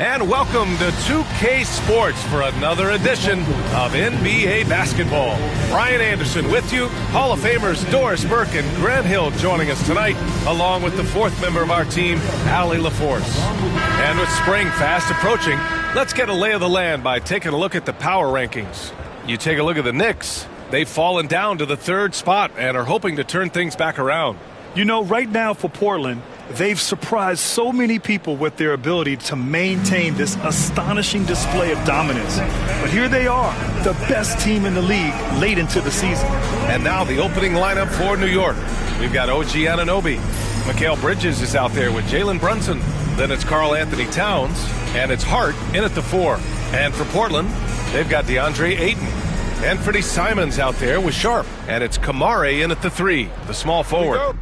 And welcome to 2K Sports for another edition of NBA basketball. Brian Anderson with you, Hall of Famers Doris Burke and Grant Hill joining us tonight, along with the fourth member of our team, Allie LaForce. And with spring fast approaching, let's get a lay of the land by taking a look at the power rankings. You take a look at the Knicks. They've fallen down to the third spot and are hoping to turn things back around. You know, right now for Portland, they've surprised so many people with their ability to maintain this astonishing display of dominance. But here they are, the best team in the league late into the season. And now the opening lineup for New York. We've got OG Anunoby. Mikal Bridges is out there with Jalen Brunson. Then it's Karl Anthony Towns. And it's Hart in at the 4. And for Portland, they've got DeAndre Ayton. Anthony Simons out there with Sharp. And it's Kamare in at the 3, the small forward.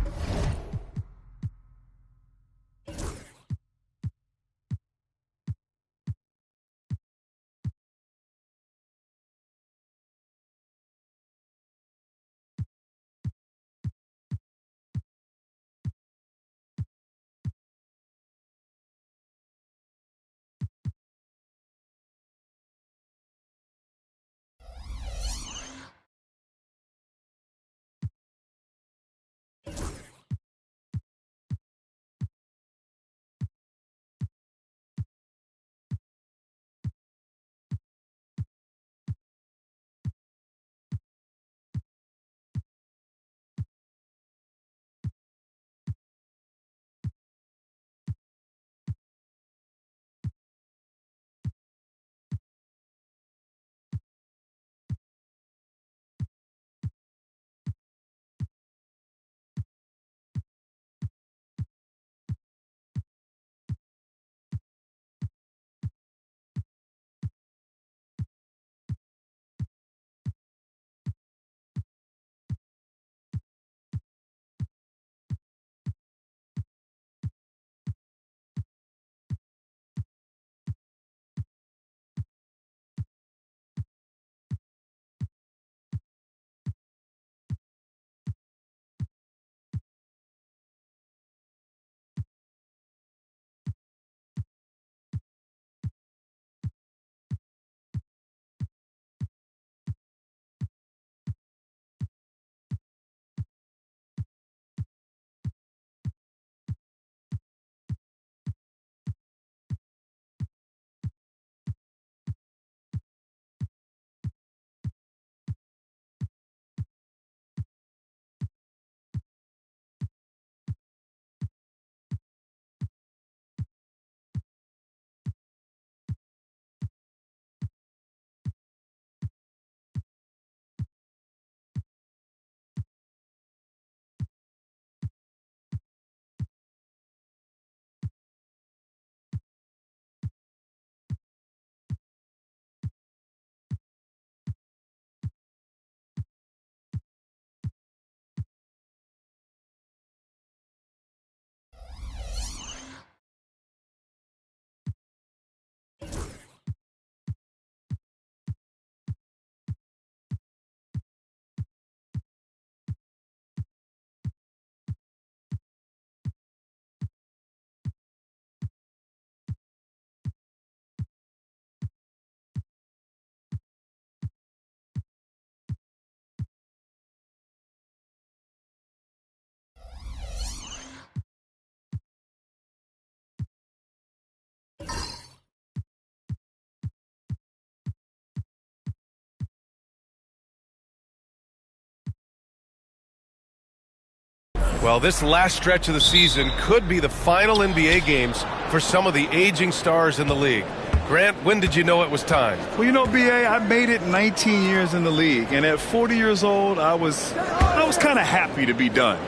Well, this last stretch of the season could be the final NBA games for some of the aging stars in the league. Grant, when did you know it was time? Well, you know, B.A., I made it 19 years in the league, and at 40 years old, I was kind of happy to be done.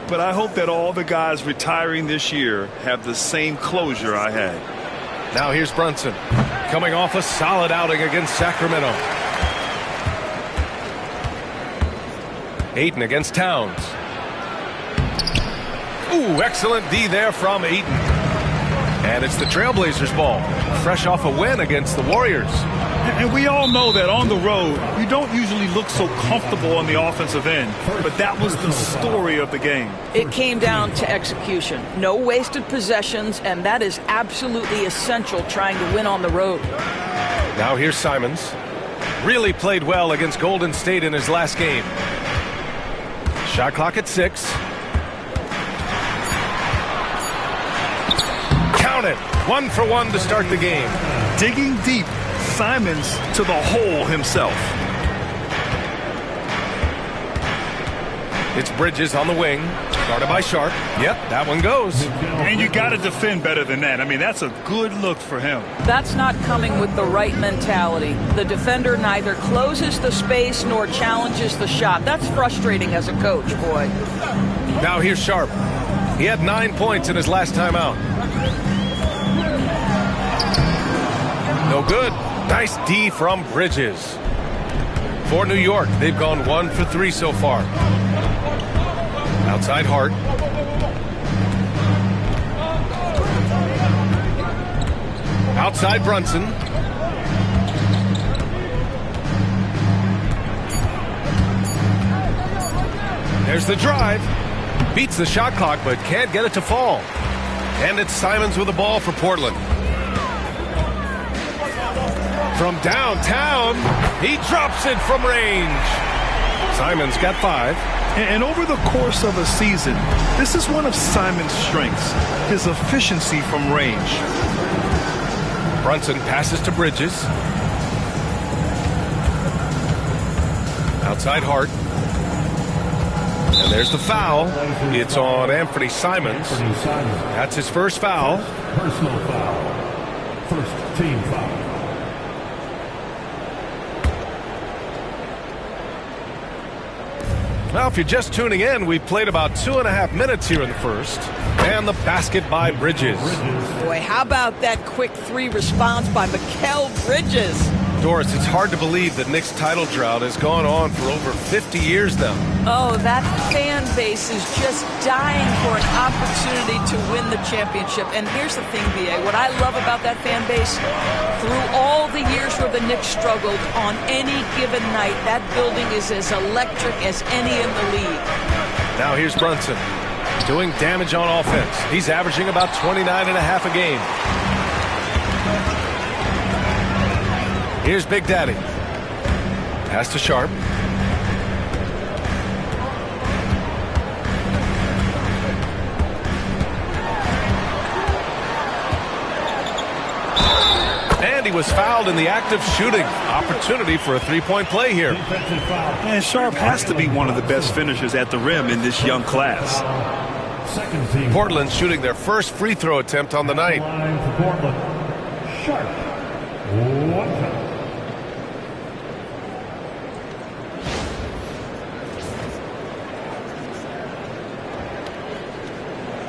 But I hope that all the guys retiring this year have the same closure I had. Now here's Brunson, coming off a solid outing against Sacramento. Ayton against Towns. Ooh, excellent D there from Ayton. And it's the Trailblazers ball, fresh off a win against the Warriors. And we all know that on the road, you don't usually look so comfortable on the offensive end. But that was the story of the game. It came down to execution. No wasted possessions, and that is absolutely essential trying to win on the road. Now here's Simons. Really played well against Golden State in his last game. Shot clock at 6. Count it. 1 for 1 to start the game. Digging deep, Simons to the hole himself. It's Bridges on the wing. Guarded by Sharp. Yep, that one goes. And you got to defend better than that. I mean, that's a good look for him. That's not coming with the right mentality. The defender neither closes the space nor challenges the shot. That's frustrating as a coach, boy. Now here's Sharp. He had 9 points in his last time out. No good. Nice D from Bridges. For New York, they've gone 1 for 3 so far. Outside Hart. Outside Brunson. There's the drive. Beats the shot clock, but can't get it to fall. And it's Simons with the ball for Portland. From downtown, he drops it from range. Simons got 5. And over the course of a season, this is one of Simons' strengths, his efficiency from range. Brunson passes to Bridges. Outside Hart. And there's the foul. It's on Anthony Simons. That's his first foul. Personal foul. First team foul. Well, if you're just tuning in, we played about 2.5 minutes here in the first. And the basket by Bridges. Boy, how about that quick 3 response by Mikal Bridges? Doris, it's hard to believe the Knicks title drought has gone on for over 50 years now. Oh, that fan base is just dying for an opportunity to win the championship. And here's the thing, B.A., what I love about that fan base, through all the years where the Knicks struggled, on any given night, that building is as electric as any in the league. Now here's Brunson, doing damage on offense. He's averaging about 29.5 a game. Here's Big Daddy. Pass to Sharp. And he was fouled in the act of shooting. Opportunity for a 3-point play here. And Sharp has to be one of the best finishers at the rim in this young class. Portland shooting their first free throw attempt on the night. Sharp. 1 foul.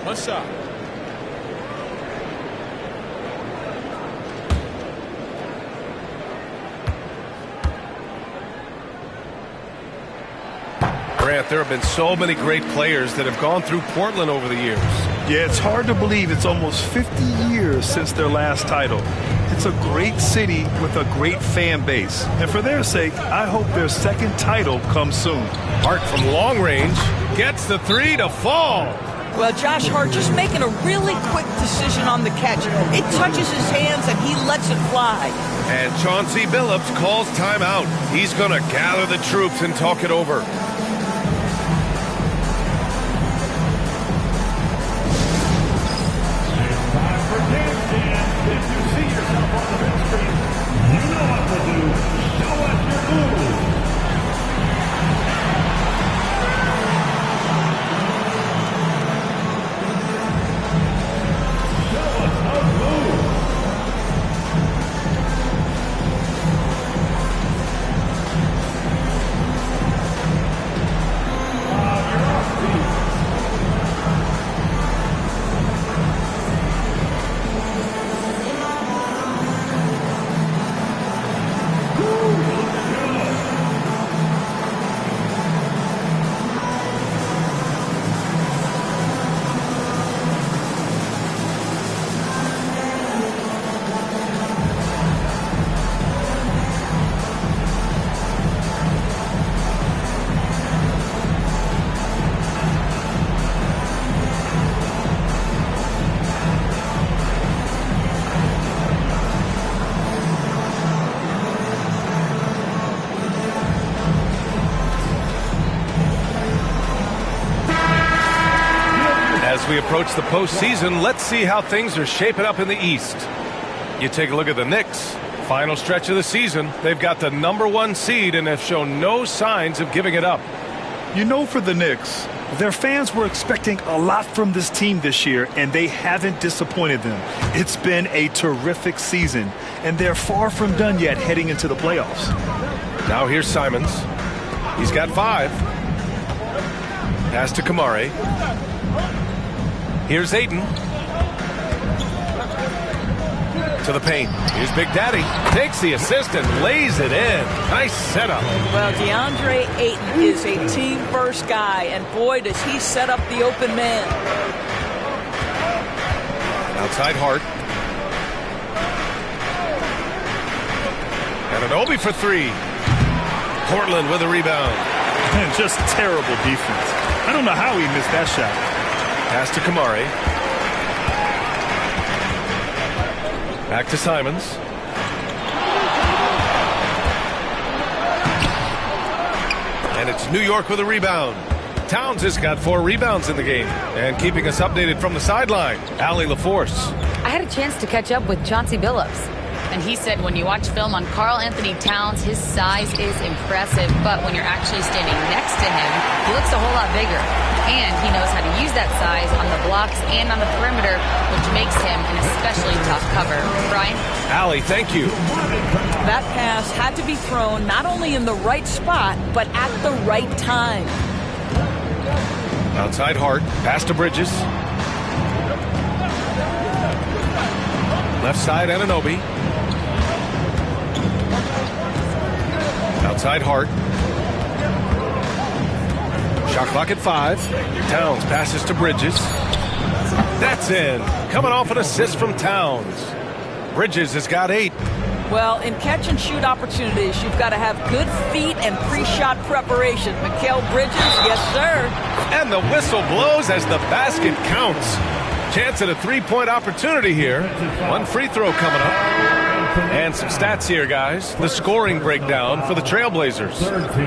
What's up? Grant, there have been so many great players that have gone through Portland over the years. Yeah, it's hard to believe it's almost 50 years since their last title. It's a great city with a great fan base. And for their sake, I hope their second title comes soon. Hart from long range gets the 3 to fall. Well, Josh Hart just making a really quick decision on the catch. It touches his hands and he lets it fly. And Chauncey Billups calls timeout. He's going to gather the troops and talk it over. As we approach the postseason, let's see how things are shaping up in the East. You take a look at the Knicks. Final stretch of the season, they've got the #1 seed and have shown no signs of giving it up. You know, for the Knicks, their fans were expecting a lot from this team this year, and they haven't disappointed them. It's been a terrific season, and they're far from done yet heading into the playoffs. Now here's Simons. He's got 5. Pass to Kamare. Here's Ayton. To the paint. Here's Big Daddy. Takes the assist and lays it in. Nice setup. Well, DeAndre Ayton is a team-first guy, and boy, does he set up the open man. Outside Hart. Anunoby for 3. Portland with a rebound. And just terrible defense. I don't know how he missed that shot. Pass to Kamare. Back to Simons. And it's New York with a rebound. Towns has got 4 rebounds in the game. And keeping us updated from the sideline, Allie LaForce. I had a chance to catch up with Chauncey Billups, and he said when you watch film on Karl Anthony Towns, his size is impressive, but when you're actually standing next to him, he looks a whole lot bigger. And he knows how to use that size on the blocks and on the perimeter, which makes him an especially tough cover. Brian? Allie, thank you. That pass had to be thrown not only in the right spot, but at the right time. Outside Hart. Pass to Bridges. Left side, Anunoby. Outside Hart. Shot clock at 5. Towns passes to Bridges. That's in. Coming off an assist from Towns. Bridges has got 8. Well, in catch-and-shoot opportunities, you've got to have good feet and pre-shot preparation. Mikal Bridges, yes, sir. And the whistle blows as the basket counts. Chance at a 3-point opportunity here. 1 free throw coming up. And some stats here, guys. The scoring breakdown for the Trailblazers.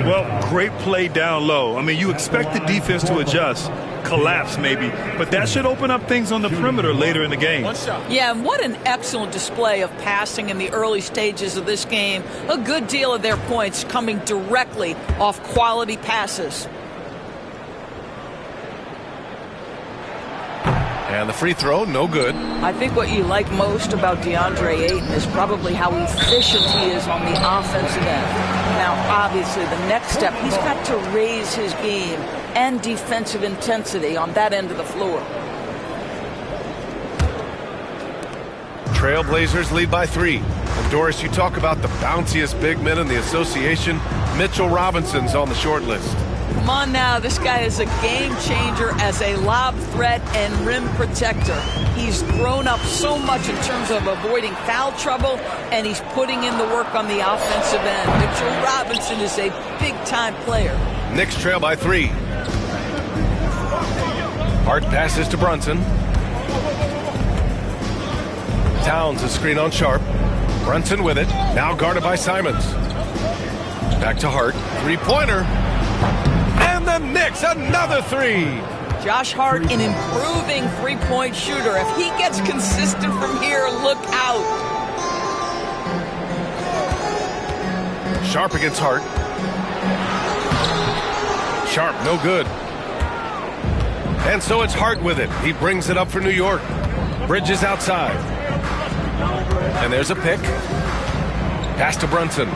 Well, great play down low. I mean, you expect the defense to adjust, collapse maybe, but that should open up things on the perimeter later in the game. Yeah, and what an excellent display of passing in the early stages of this game. A good deal of their points coming directly off quality passes. And the free throw, no good. I think what you like most about DeAndre Ayton is probably how efficient he is on the offensive end. Now, obviously, the next step, he's got to raise his game and defensive intensity on that end of the floor. Trailblazers lead by 3. And Doris, you talk about the bounciest big men in the association. Mitchell Robinson's on the short list. Come on now, this guy is a game changer as a lob threat and rim protector. He's grown up so much in terms of avoiding foul trouble, and he's putting in the work on the offensive end. Mitchell Robinson is a big-time player. Knicks trail by 3. Hart passes to Brunson. Towns a screen on Sharp. Brunson with it. Now guarded by Simons. Back to Hart. 3-pointer. And the Knicks, another 3. Josh Hart, an improving three-point shooter. If he gets consistent from here, look out. Sharp against Hart. Sharp, no good. And so it's Hart with it. He brings it up for New York. Bridges outside. And there's a pick. Pass to Brunson.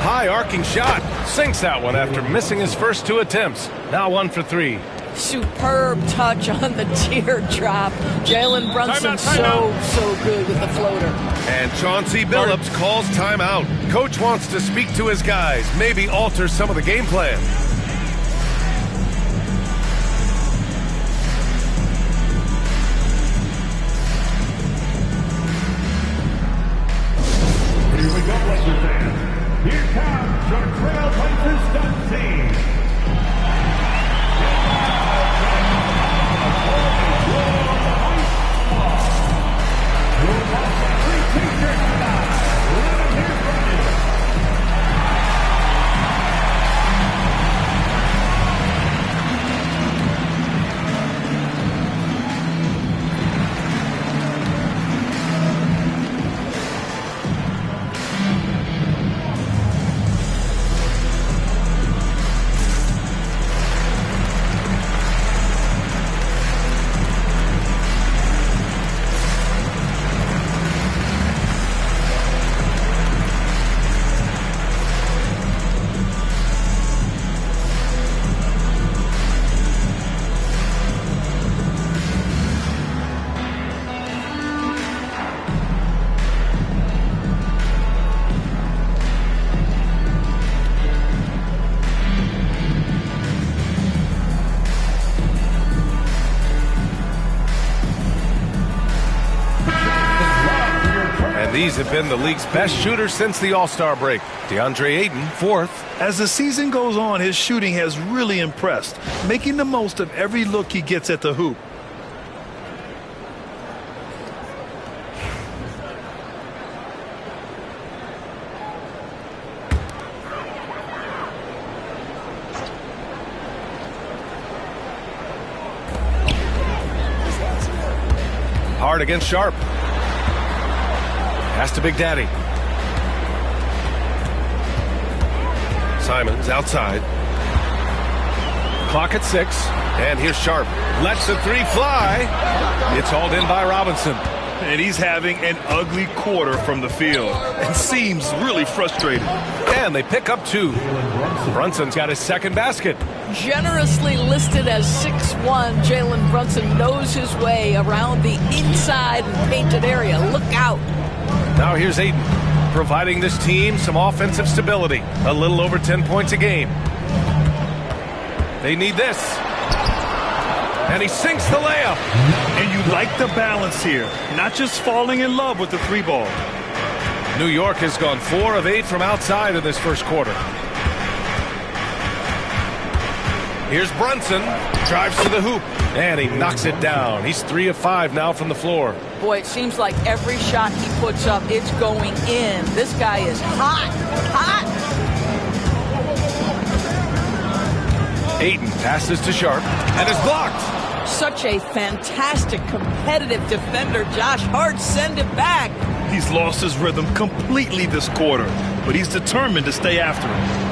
High arcing shot. Sinks that one after missing his first 2 attempts. Now 1 for 3. Superb touch on the teardrop. Jalen Brunson so good with the floater. And Chauncey Billups calls timeout. Coach wants to speak to his guys, maybe alter some of the game plan. Here we go, Lakers fans. Here comes your Trailblazers stunt team. These have been the league's best shooters since the All-Star break. DeAndre Ayton, fourth. As the season goes on, his shooting has really impressed, making the most of every look he gets at the hoop. Hard against Sharp. Pass to Big Daddy. Simons outside. Clock at 6. And here's Sharp. Lets the three fly. It's hauled in by Robinson. And he's having an ugly quarter from the field and seems really frustrated. And they pick up 2. Brunson's got his second basket. Generously listed as 6'1", Jalen Brunson knows his way around the inside and painted area. Look out. Now here's Ayton, providing this team some offensive stability. A little over 10 points a game. They need this. And he sinks the layup. And you like the balance here, not just falling in love with the three ball. New York has gone 4 of 8 from outside in this first quarter. Here's Brunson, drives to the hoop, and he knocks it down. He's 3 of 5 now from the floor. Boy, it seems like every shot he puts up, it's going in. This guy is hot, hot. Ayton passes to Sharp and is blocked. Such a fantastic competitive defender. Josh Hart, send it back. He's lost his rhythm completely this quarter, but he's determined to stay after him.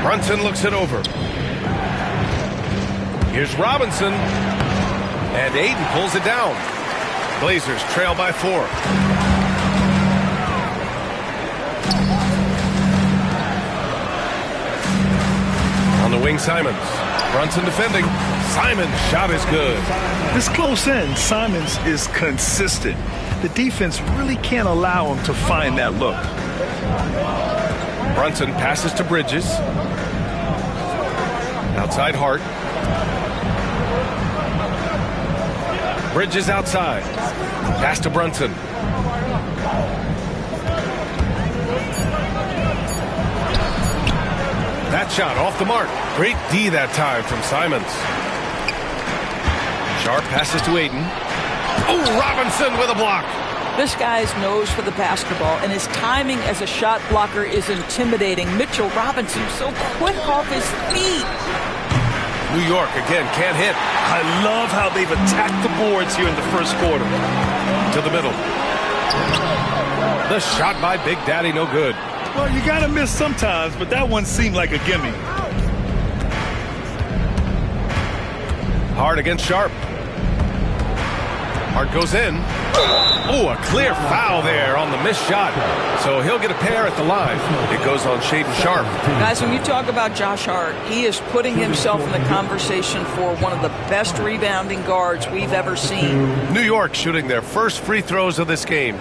Brunson looks it over. Here's Robinson. And Ayton pulls it down. Blazers trail by 4. On the wing, Simons. Brunson defending. Simons' shot is good. This close in, Simons is consistent. The defense really can't allow him to find that look. Brunson passes to Bridges. Outside Hart. Bridges outside. Pass to Brunson. That shot off the mark. Great D that time from Simons. Sharp passes to Ayton. Oh, Robinson with a block. This guy's nose for the basketball, and his timing as a shot blocker is intimidating. Mitchell Robinson so quick off his feet. New York again can't hit. I love how they've attacked the boards here in the first quarter. To the middle. The shot by Big Daddy, no good. Well, you gotta miss sometimes, but that one seemed like a gimme. Hard against Sharp. Hart goes in. Oh, a clear foul there on the missed shot. So he'll get a pair at the line. It goes on Shaedon Sharp. Guys, when you talk about Josh Hart, he is putting himself in the conversation for one of the best rebounding guards we've ever seen. New York shooting their first free throws of this game.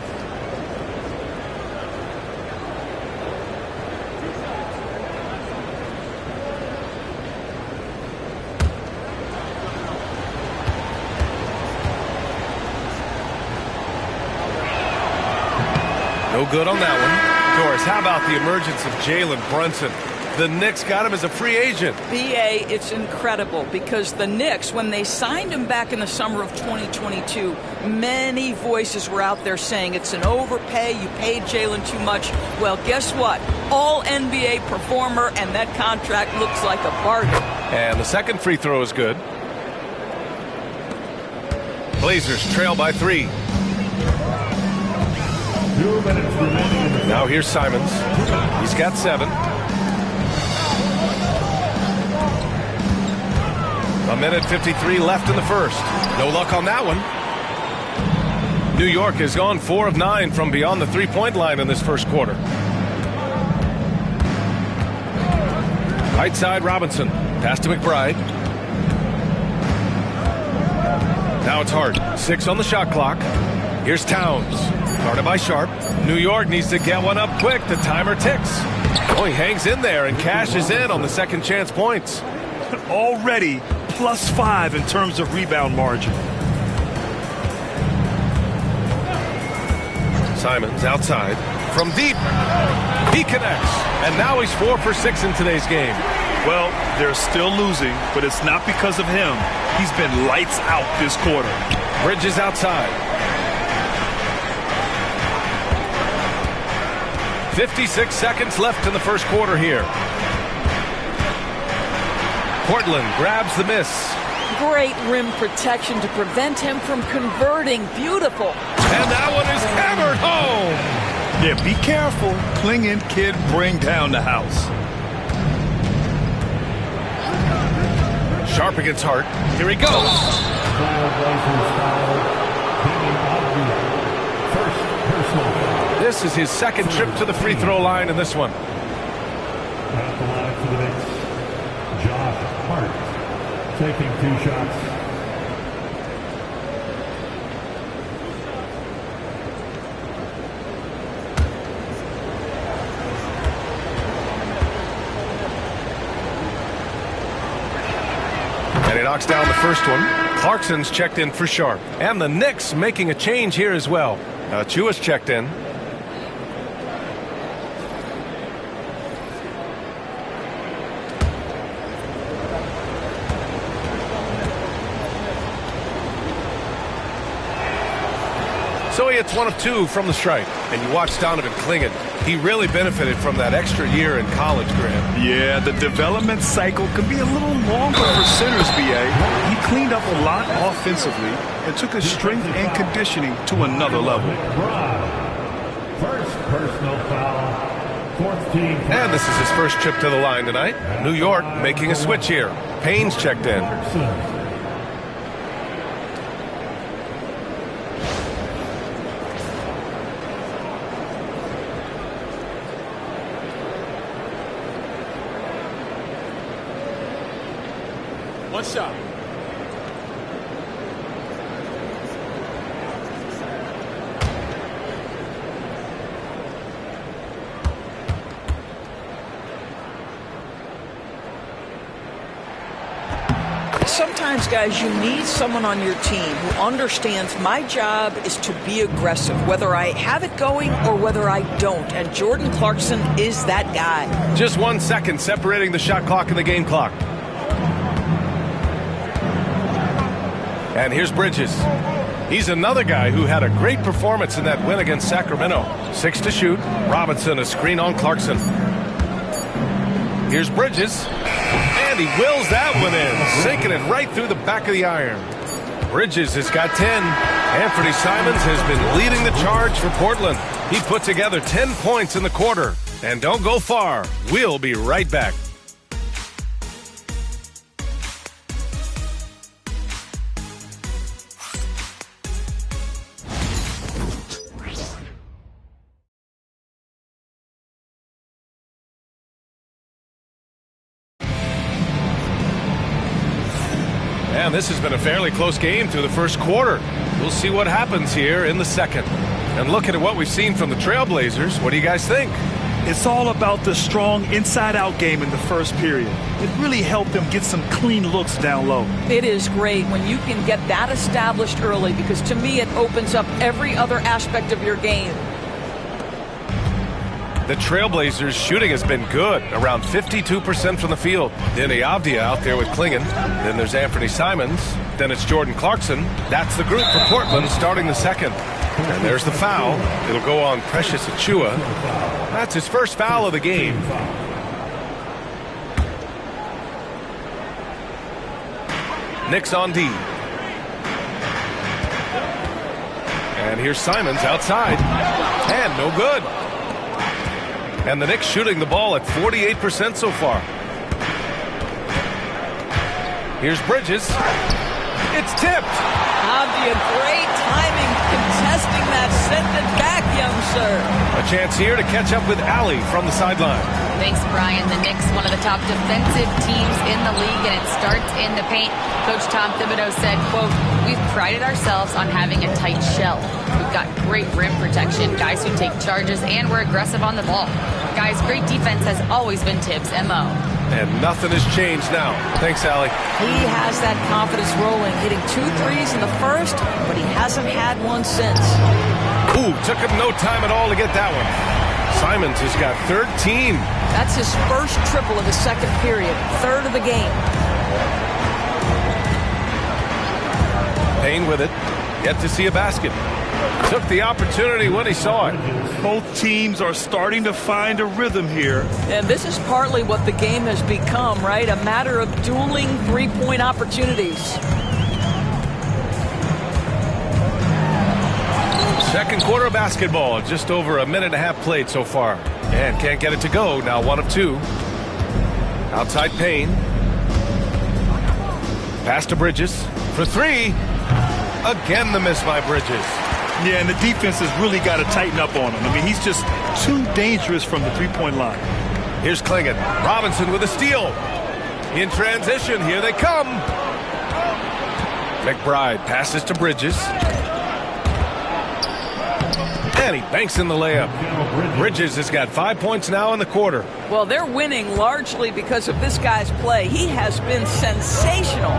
No good on that one. Doris, how about the emergence of Jalen Brunson? The Knicks got him as a free agent. B.A., it's incredible because the Knicks, when they signed him back in the summer of 2022, many voices were out there saying it's an overpay, you paid Jalen too much. Well, guess what? All NBA performer, and that contract looks like a bargain. And the second free throw is good. Blazers trail by 3. Now here's Simons. He's got 7. A minute 53 left in the first. No luck on that one. New York has gone 4 of 9 from beyond the three-point line in this first quarter. Right side, Robinson. Pass to McBride. Now it's Hart. 6 on the shot clock. Here's Towns. Guarded by Sharp. New York needs to get one up quick. The timer ticks. Oh, he hangs in there and cashes in on the second chance points. Already +5 in terms of rebound margin. Simons outside. From deep, he connects. And now he's 4 for 6 in today's game. Well, they're still losing, but it's not because of him. He's been lights out this quarter. Bridges outside. 56 seconds left in the first quarter here. Portland grabs the miss. Great rim protection to prevent him from converting. Beautiful. And that one is hammered home. Yeah, be careful. Clinging kid bring down the house. Sharp against Hart. Here he goes. This is his second trip to the free throw line in this one. At the line for the Knicks, Josh Hart taking 2 shots. And he knocks down the first one. Clarkson's checked in for Sharp. And the Knicks making a change here as well. Chua's checked in. So he hits 1 of 2 from the stripe. And you watch Donovan Clingan. He really benefited from that extra year in college, Graham. Yeah, the development cycle can be a little longer for centers, B.A. He cleaned up a lot offensively and took his strength and conditioning to another level. First personal foul. 4th team. And this is his first trip to the line tonight. New York making a switch here. Payne's checked in. One shot. Sometimes, guys, you need someone on your team who understands my job is to be aggressive, whether I have it going or whether I don't. And Jordan Clarkson is that guy. Just 1 second separating the shot clock and the game clock. And here's Bridges. He's another guy who had a great performance in that win against Sacramento. 6 to shoot. Robinson a screen on Clarkson. Here's Bridges. And he wills that one in, sinking it right through the back of the iron. Bridges has got 10. Anthony Simons has been leading the charge for Portland. He put together 10 points in the quarter. And don't go far. We'll be right back. And this has been a fairly close game through the first quarter. We'll see what happens here in the second. And looking at what we've seen from the Trailblazers, what do you guys think? It's all about the strong inside-out game in the first period. It really helped them get some clean looks down low. It is great when you can get that established early, because to me it opens up every other aspect of your game. The Trailblazers' shooting has been good, around 52% from the field. Denny Avdia out there with Clingan. Then there's Anthony Simons. Then it's Jordan Clarkson. That's the group for Portland starting the second. And there's the foul. It'll go on Precious Achiuwa. That's his first foul of the game. Knicks on D. And here's Simons outside. And no good. And the Knicks shooting the ball at 48% so far. Here's Bridges. It's tipped. Avdia, great timing, contesting that. Send it back, young sir. A chance here to catch up with Allie from the sideline. Thanks, Brian. The Knicks, one of the top defensive teams in the league, and it starts in the paint. Coach Tom Thibodeau said, quote, "We've prided ourselves on having a tight shell. We've got great rim protection, guys who take charges, and we're aggressive on the ball. Guys, great defense has always been Tibbs' MO." And nothing has changed now. Thanks, Allie. He has that confidence rolling, hitting 2 threes in the first, but he hasn't had one since. Ooh, took him no time at all to get that one. Simons has got 13. That's his first triple of the second period, third of the game. Payne with it. Yet to see a basket. Took the opportunity when he saw it. Both teams are starting to find a rhythm here. And this is partly what the game has become, right? A matter of dueling three-point opportunities. Second quarter basketball. Just over a minute and a half played so far. And can't get it to go. Now 1 of 2. Outside Payne. Pass to Bridges. For 3. Again the miss by Bridges. Yeah, and the defense has really got to tighten up on him. I mean, he's just too dangerous from the three-point line. Here's Klingon. Robinson with a steal. In transition, here they come. McBride passes to Bridges. And he banks in the layup. Bridges has got 5 points now in the quarter. Well, they're winning largely because of this guy's play. He has been sensational.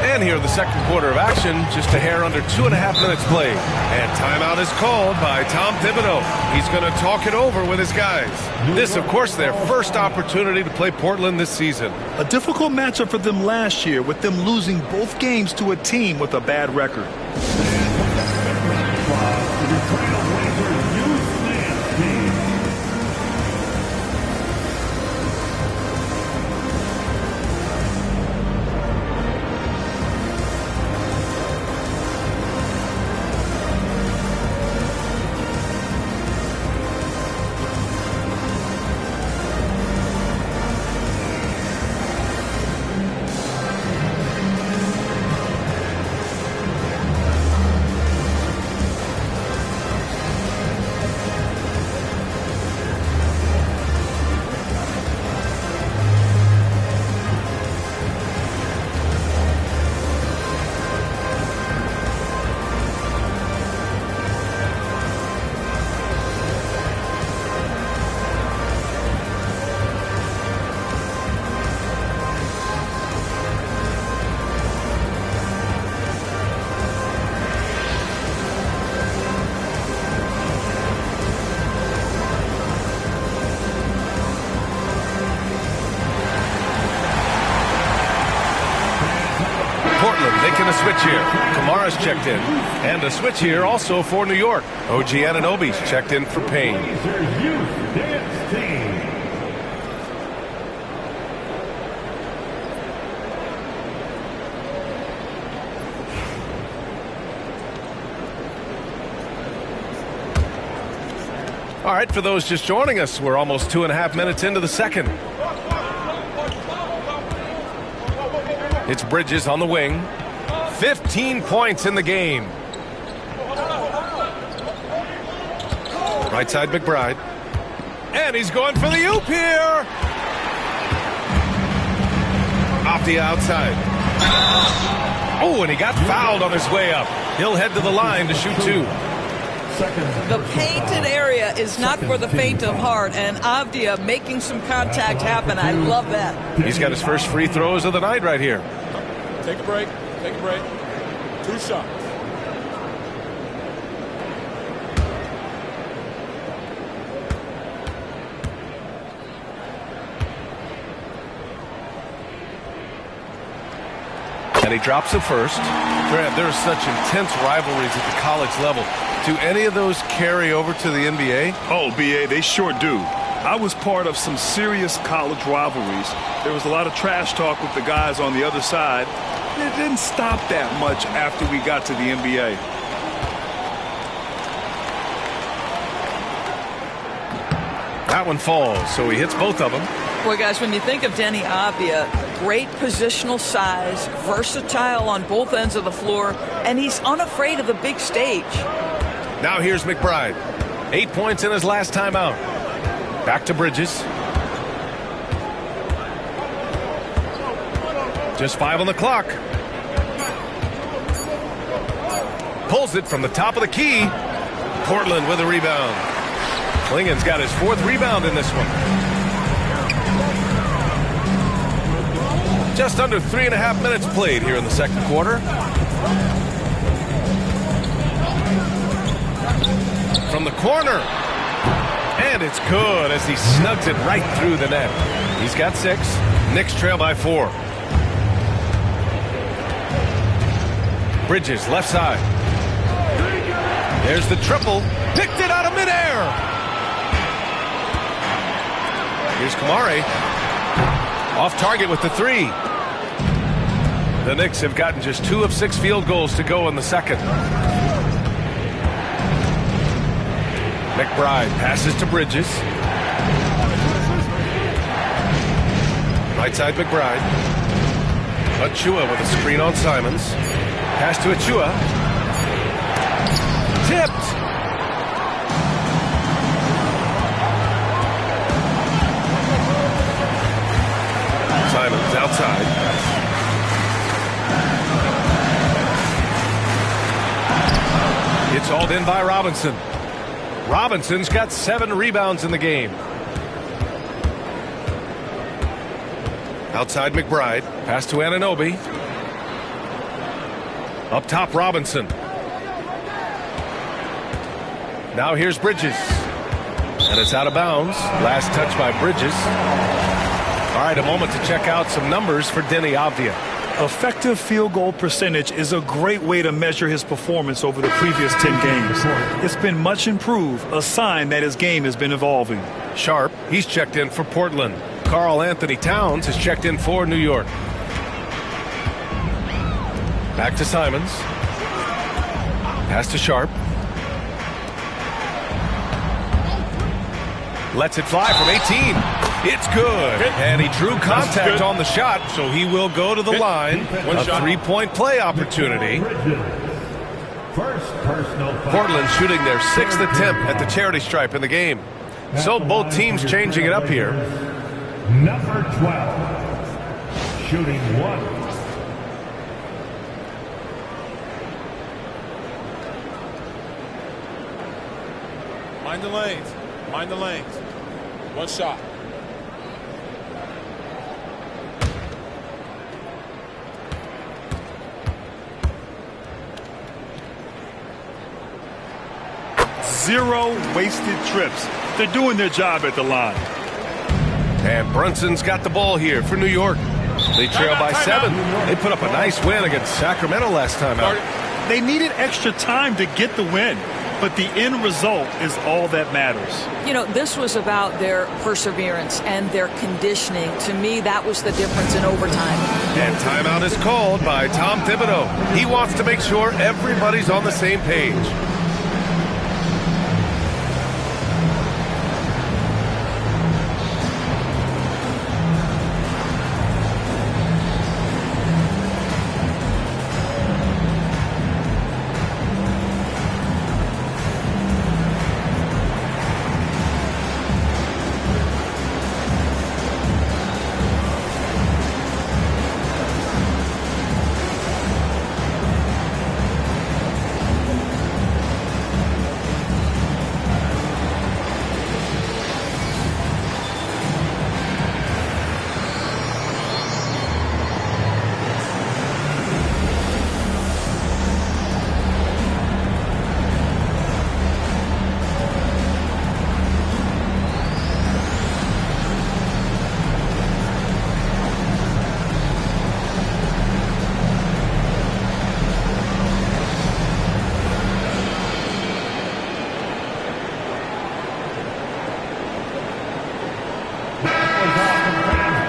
And here the second quarter of action, just a hair under 2.5 minutes played. And timeout is called by Tom Thibodeau. He's going to talk it over with his guys. This, of course, their first opportunity to play Portland this season. A difficult matchup for them last year, with them losing both games to a team with a bad record. Making a switch here. Kamara's checked in. And a switch here also for New York. OG Anunoby's checked in for Payne. All right, for those just joining us, we're almost 2.5 minutes into the second. It's Bridges on the wing. 15 points in the game. Right side McBride. And he's going for the oop here. Off the outside. Oh, and he got fouled on his way up. He'll head to the line to shoot 2. The painted area is not for the faint of heart, and Avdia making some contact happen. I love that. He's got his first free throws of the night right here. Take a break. Take a break. 2 shots. And he drops it first. Grant, there are such intense rivalries at the college level. Do any of those carry over to the NBA? Oh, BA, they sure do. I was part of some serious college rivalries. There was a lot of trash talk with the guys on the other side. It didn't stop that much after we got to the NBA. That one falls, so he hits both of them. Boy, guys, when you think of Denny Avdia, great positional size, versatile on both ends of the floor, and he's unafraid of the big stage. Now here's McBride. 8 points in his last time out. Back to Bridges. Just 5 on the clock. Pulls it from the top of the key. Portland with a rebound. Klingon's got his 4th rebound in this one. Just under 3.5 minutes played here in the second quarter. From the corner. And it's good as he snugs it right through the net. He's got 6. Knicks trail by 4. Bridges, left side. There's the triple. Picked it out of midair. Here's Kamari. Off target with the 3. The Knicks have gotten just 2 of 6 field goals to go in the second. McBride passes to Bridges. Right side McBride. Achua with a screen on Simons. Pass to Achua. Tipped. Simons outside. It's hauled in by Robinson. Robinson's got 7 rebounds in the game. Outside McBride. Pass to Anunoby. Up top Robinson. Now here's Bridges. And it's out of bounds. Last touch by Bridges. All right, a moment to check out some numbers for Denny Avdia. Effective field goal percentage is a great way to measure his performance over the previous 10 games. It's been much improved, a sign that his game has been evolving. Sharp, he's checked in for Portland. Karl Anthony Towns has checked in for New York. Back to Simons. Pass to Sharp. Lets it fly from 18. It's good. And he drew contact on the shot, so he will go to the line. A 3-point play opportunity. Portland shooting their 6th attempt at the charity stripe in the game. So both teams changing it up here. Number 12, shooting 1. Mind the lanes. Mind the lanes. 1 shot. Zero wasted trips. They're doing their job at the line. And Brunson's got the ball here for New York. They trail by 7. They put up a nice win against Sacramento last time out. They needed extra time to get the win, but the end result is all that matters. You know, this was about their perseverance and their conditioning. To me, that was the difference in overtime. And timeout is called by Tom Thibodeau. He wants to make sure everybody's on the same page.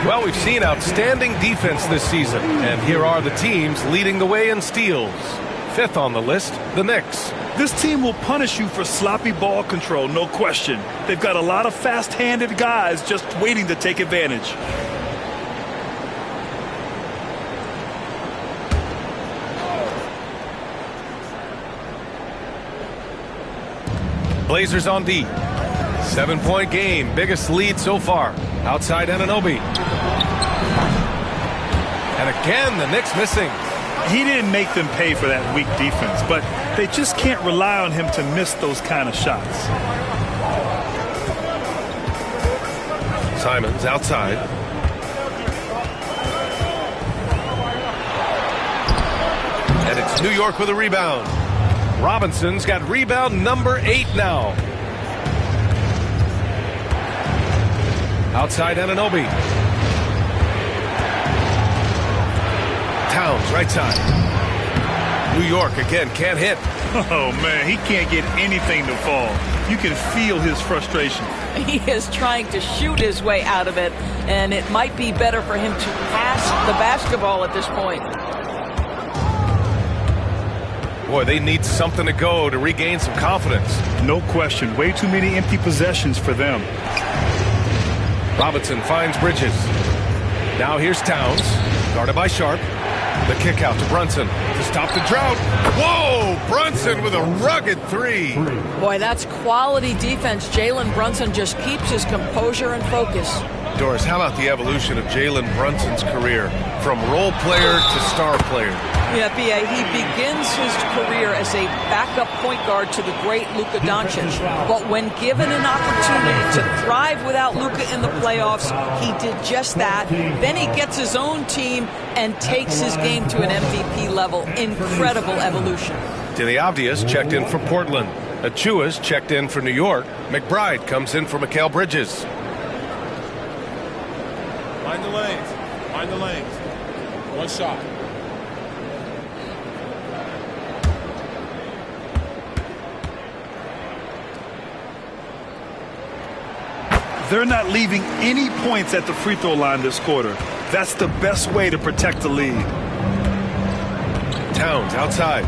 Well, we've seen outstanding defense this season, and here are the teams leading the way in steals. 5th on the list, the Knicks. This team will punish you for sloppy ball control, no question. They've got a lot of fast-handed guys just waiting to take advantage. Blazers on D. 7-point game, biggest lead so far. Outside Anunoby. And again, the Knicks missing. He didn't make them pay for that weak defense, but they just can't rely on him to miss those kind of shots. Simons outside. And it's New York with a rebound. Robinson's got rebound number 8 now. Outside Anunoby. Towns, right side. New York again, can't hit. Oh, man, he can't get anything to fall. You can feel his frustration. He is trying to shoot his way out of it, and it might be better for him to pass the basketball at this point. Boy, they need something to go to regain some confidence. No question. Way too many empty possessions for them. Robinson finds Bridges. Now here's Towns, guarded by Sharp. The kick out to Brunson to stop the drought. Whoa! Brunson with a rugged 3. Boy, that's quality defense. Jalen Brunson just keeps his composure and focus. Doris, how about the evolution of Jalen Brunson's career from role player to star player? Yeah, B.A., he begins his career as a backup point guard to the great Luka Doncic. But when given an opportunity to thrive without Luka in the playoffs, he did just that. Then he gets his own team and takes his game to an MVP level. Incredible evolution. Diliavdias checked in for Portland. Achua's checked in for New York. McBride comes in for Mikal Bridges. Mind the lanes. Mind the lanes. One shot. They're not leaving any points at the free throw line this quarter. That's the best way to protect the lead. Towns outside.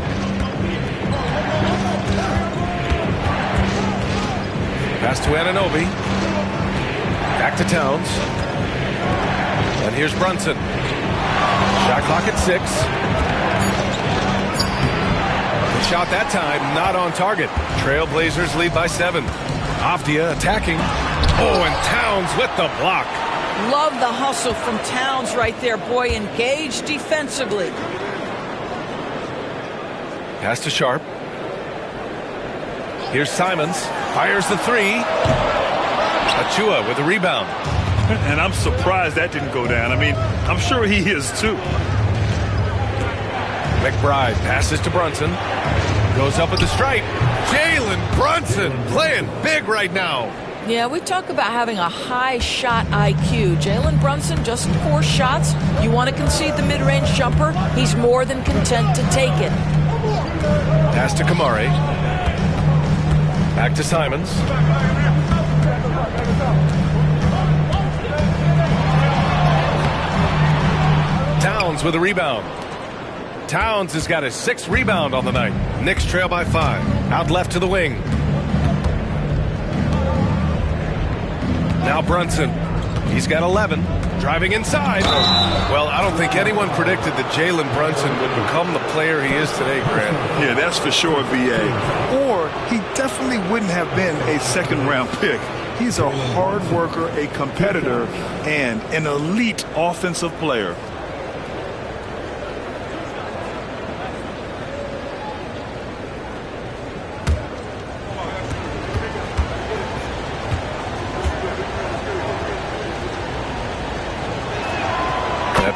Pass to Anunoby. Back to Towns. And here's Brunson. Shot clock at 6. The shot that time not on target. Trailblazers lead by 7. Avdia attacking. Oh, and Towns with the block. Love the hustle from Towns right there. Boy, engaged defensively. Pass to Sharp. Here's Simons. Fires the 3. Achua with the rebound. And I'm surprised that didn't go down. I mean, I'm sure he is too. McBride passes to Brunson. Goes up with the stripe. Jalen Brunson playing big right now. Yeah, we talk about having a high shot IQ. Jalen Brunson, just 4 shots. You want to concede the mid-range jumper, he's more than content to take it. Pass to Kamari. Back to Simons. Towns with a rebound. Towns has got his 6th rebound on the night. Knicks trail by 5. Out left to the wing. Now Brunson. He's got 11. Driving inside. Well, I don't think anyone predicted that Jalen Brunson would become the player he is today, Grant. Yeah, that's for sure, B.A. Or he definitely wouldn't have been a second-round pick. He's a hard worker, a competitor, and an elite offensive player.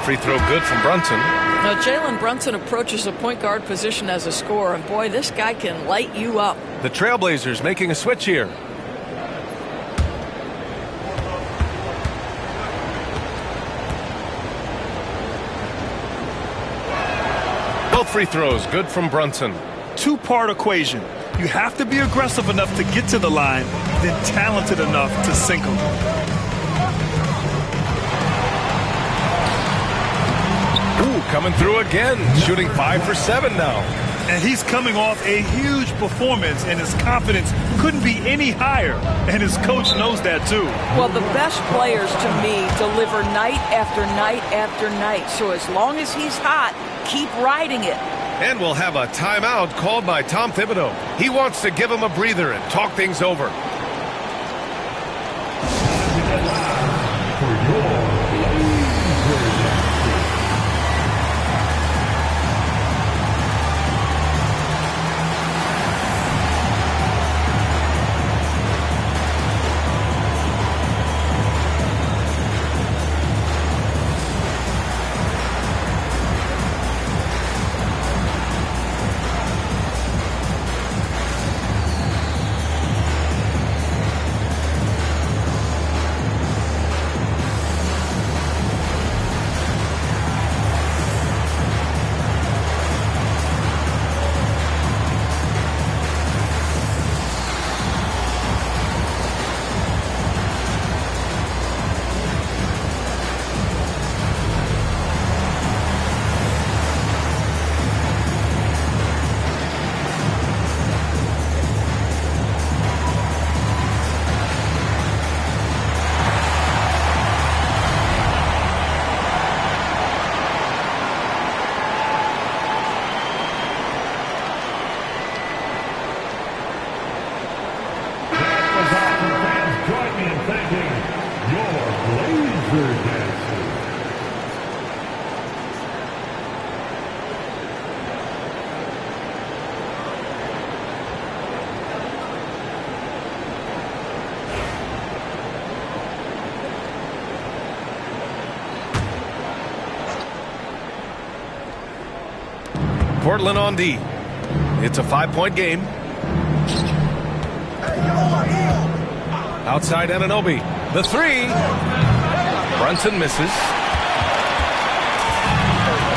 Free throw good from Brunson. Now, Jalen Brunson approaches the point guard position as a scorer, and boy, this guy can light you up. The Trailblazers making a switch here. Both free throws good from Brunson. 2-part equation. You have to be aggressive enough to get to the line, then talented enough to sink them. Coming through again, shooting 5 for 7 now. And he's coming off a huge performance, and his confidence couldn't be any higher. And his coach knows that too. Well, the best players to me deliver night after night after night. So as long as he's hot, keep riding it. And we'll have a timeout called by Tom Thibodeau. He wants to give him a breather and talk things over. Portland on D. It's a 5-point game. Outside Anunoby. The three. Brunson misses.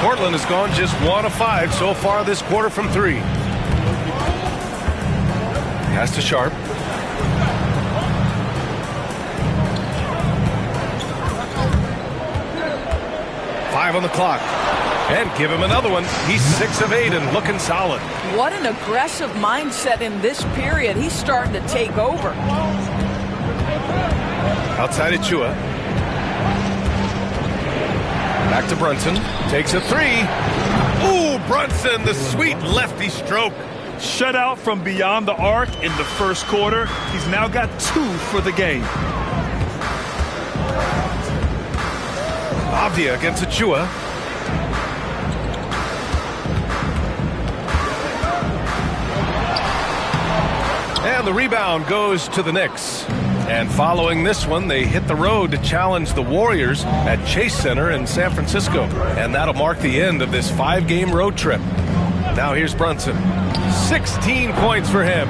Portland has gone just 1 of 5 so far this quarter from 3. Pass to Sharp. Five on the clock. And give him another one. He's 6 of 8 and looking solid. What an aggressive mindset in this period. He's starting to take over. Outside Achua. Back to Brunson. Takes a three. Ooh, Brunson, the sweet lefty stroke. Shut out from beyond the arc in the first quarter. He's now got 2 for the game. Avdia against Achua. And the rebound goes to the Knicks. And following this one, they hit the road to challenge the Warriors at Chase Center in San Francisco. And that'll mark the end of this 5-game road trip. Now here's Brunson. 16 points for him.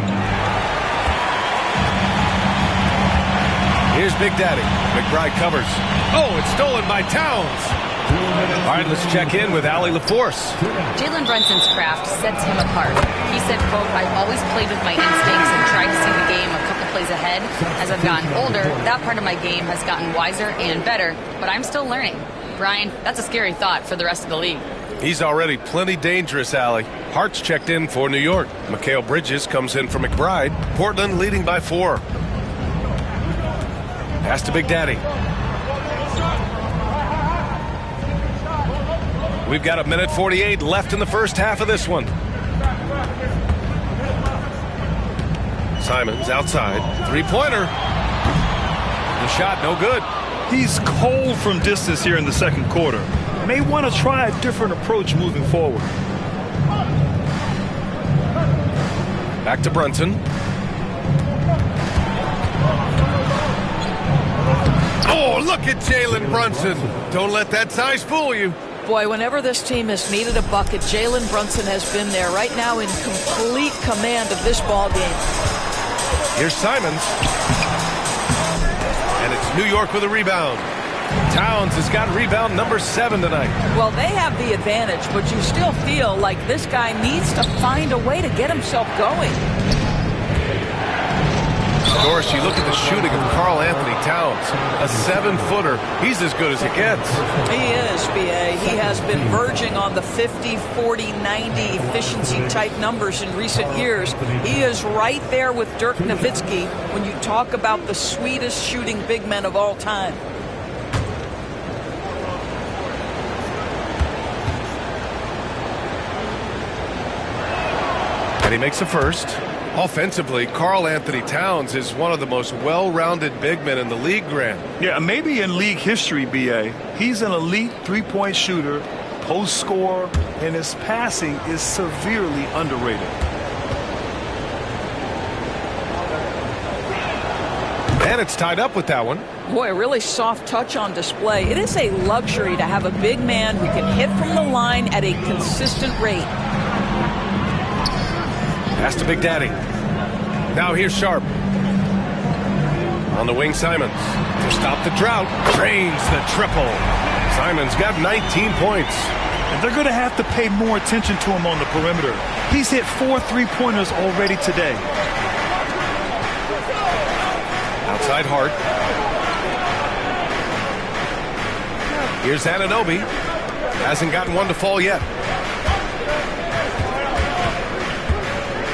Here's Big Daddy. McBride covers. Oh, it's stolen by Towns. All right, let's check in with Allie LaForce. Jalen Brunson's craft sets him apart. He said, quote, "I've always played with my instincts and tried to see the game a couple plays ahead. As I've gotten older, that part of my game has gotten wiser and better, but I'm still learning." Brian, that's a scary thought for the rest of the league. He's already plenty dangerous, Allie. Hart's checked in for New York. Mikal Bridges comes in for McBride. Portland leading by 4. Pass to Big Daddy. We've got 1:48 left in the first half of this one. Simons outside. Three-pointer. The shot no good. He's cold from distance here in the second quarter. May want to try a different approach moving forward. Back to Brunson. Oh, look at Jalen Brunson. Don't let that size fool you. Boy, whenever this team has needed a bucket, Jalen Brunson has been there right now in complete command of this ball game. Here's Simons. And it's New York with a rebound. Towns has got rebound number 7 tonight. Well, they have the advantage, but you still feel like this guy needs to find a way to get himself going. Doris, you look at the shooting of Karl Anthony Towns, a 7-footer. He's as good as it gets. He is, B.A. He has been verging on the 50, 40, 90 efficiency type numbers in recent years. He is right there with Dirk Nowitzki when you talk about the sweetest shooting big men of all time. And he makes the first. Offensively, Karl Anthony Towns is one of the most well-rounded big men in the league, Grant. Yeah, maybe in league history, B.A. He's an elite three-point shooter, post scorer, and his passing is severely underrated. And it's tied up with that one. Boy, a really soft touch on display. It is a luxury to have a big man who can hit from the line at a consistent rate. Pass to Big Daddy. Now here's Sharp. On the wing, Simons. To stop the drought, drains the triple. Simons got 19 points. And they're going to have to pay more attention to him on the perimeter. He's hit 4 3-pointers already today. Outside Hart. Here's Anunoby. Hasn't gotten one to fall yet.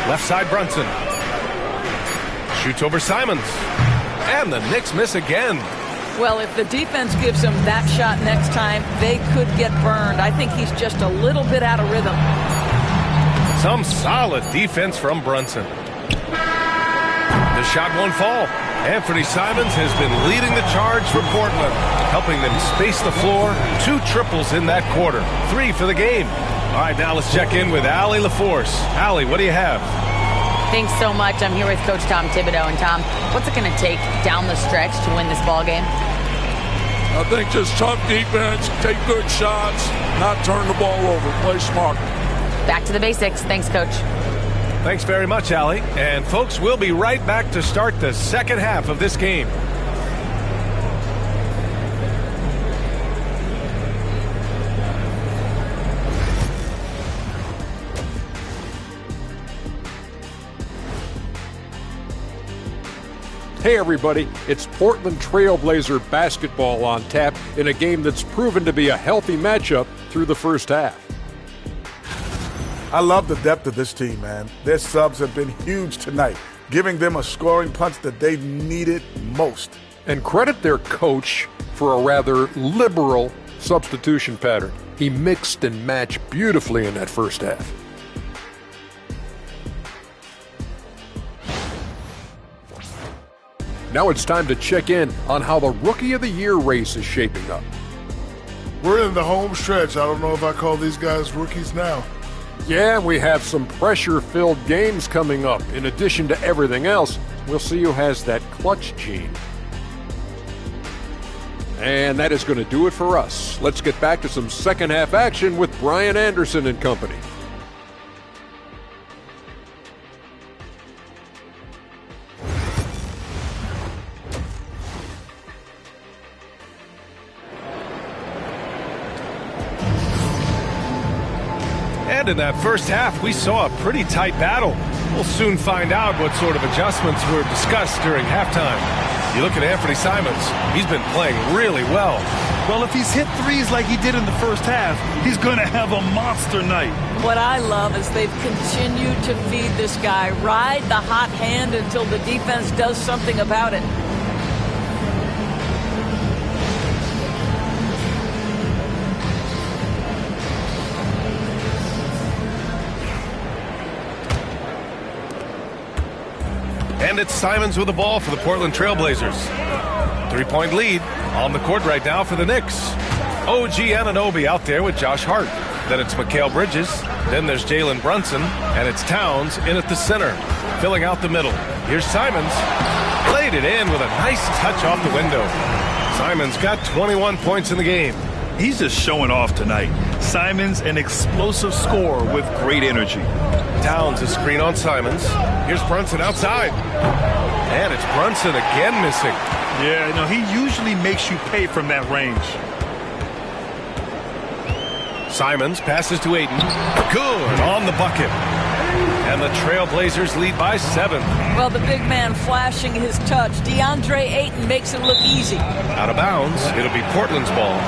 Left side Brunson. Shoots over Simons. And the Knicks miss again. Well, if the defense gives him that shot next time, they could get burned. I think he's just a little bit out of rhythm. Some solid defense from Brunson. The shot won't fall. Anthony Simons has been leading the charge for Portland, helping them space the floor. 2 triples in that quarter. 3 for the game. All right, now let's check in with Allie LaForce. Allie, what do you have? Thanks so much. I'm here with Coach Tom Thibodeau. And Tom, what's it going to take down the stretch to win this ball game? I think just tough defense, take good shots, not turn the ball over, play smart. Back to the basics. Thanks, Coach. Thanks very much, Allie. And folks, we'll be right back to start the second half of this game. Hey everybody, it's Portland Trailblazer basketball on tap in a game that's proven to be a healthy matchup through the first half. I love the depth of this team, man. Their subs have been huge tonight, giving them a scoring punch that they needed most. And credit their coach for a rather liberal substitution pattern. He mixed and matched beautifully in that first half. Now it's time to check in on how the Rookie of the Year race is shaping up. We're in the home stretch. I don't know if I call these guys rookies now. Yeah, we have some pressure-filled games coming up. In addition to everything else, we'll see who has that clutch gene. And that is going to do it for us. Let's get back to some second half action with Brian Anderson and company. And in that first half, we saw a pretty tight battle. We'll soon find out what sort of adjustments were discussed during halftime. You look at Anthony Simons, he's been playing really well. Well, if he's hit threes like he did in the first half, he's going to have a monster night. What I love is they've continued to feed this guy, ride the hot hand until the defense does something about it. And it's Simons with the ball for the Portland Trailblazers. 3-point lead on the court right now for the Knicks. OG Anunoby out there with Josh Hart. Then it's Mikal Bridges. Then there's Jalen Brunson. And it's Towns in at the center, filling out the middle. Here's Simons. Played it in with a nice touch off the window. Simons got 21 points in the game. He's just showing off tonight. Simons, an explosive scorer with great energy. Towns a screen on Simons. Here's Brunson outside. And it's Brunson again missing. Yeah, no, he usually makes you pay from that range. Simons passes to Ayton. Good on the bucket. And the Trailblazers lead by 7. Well, the big man flashing his touch. DeAndre Ayton makes it look easy. Out of bounds. It'll be Portland's ball.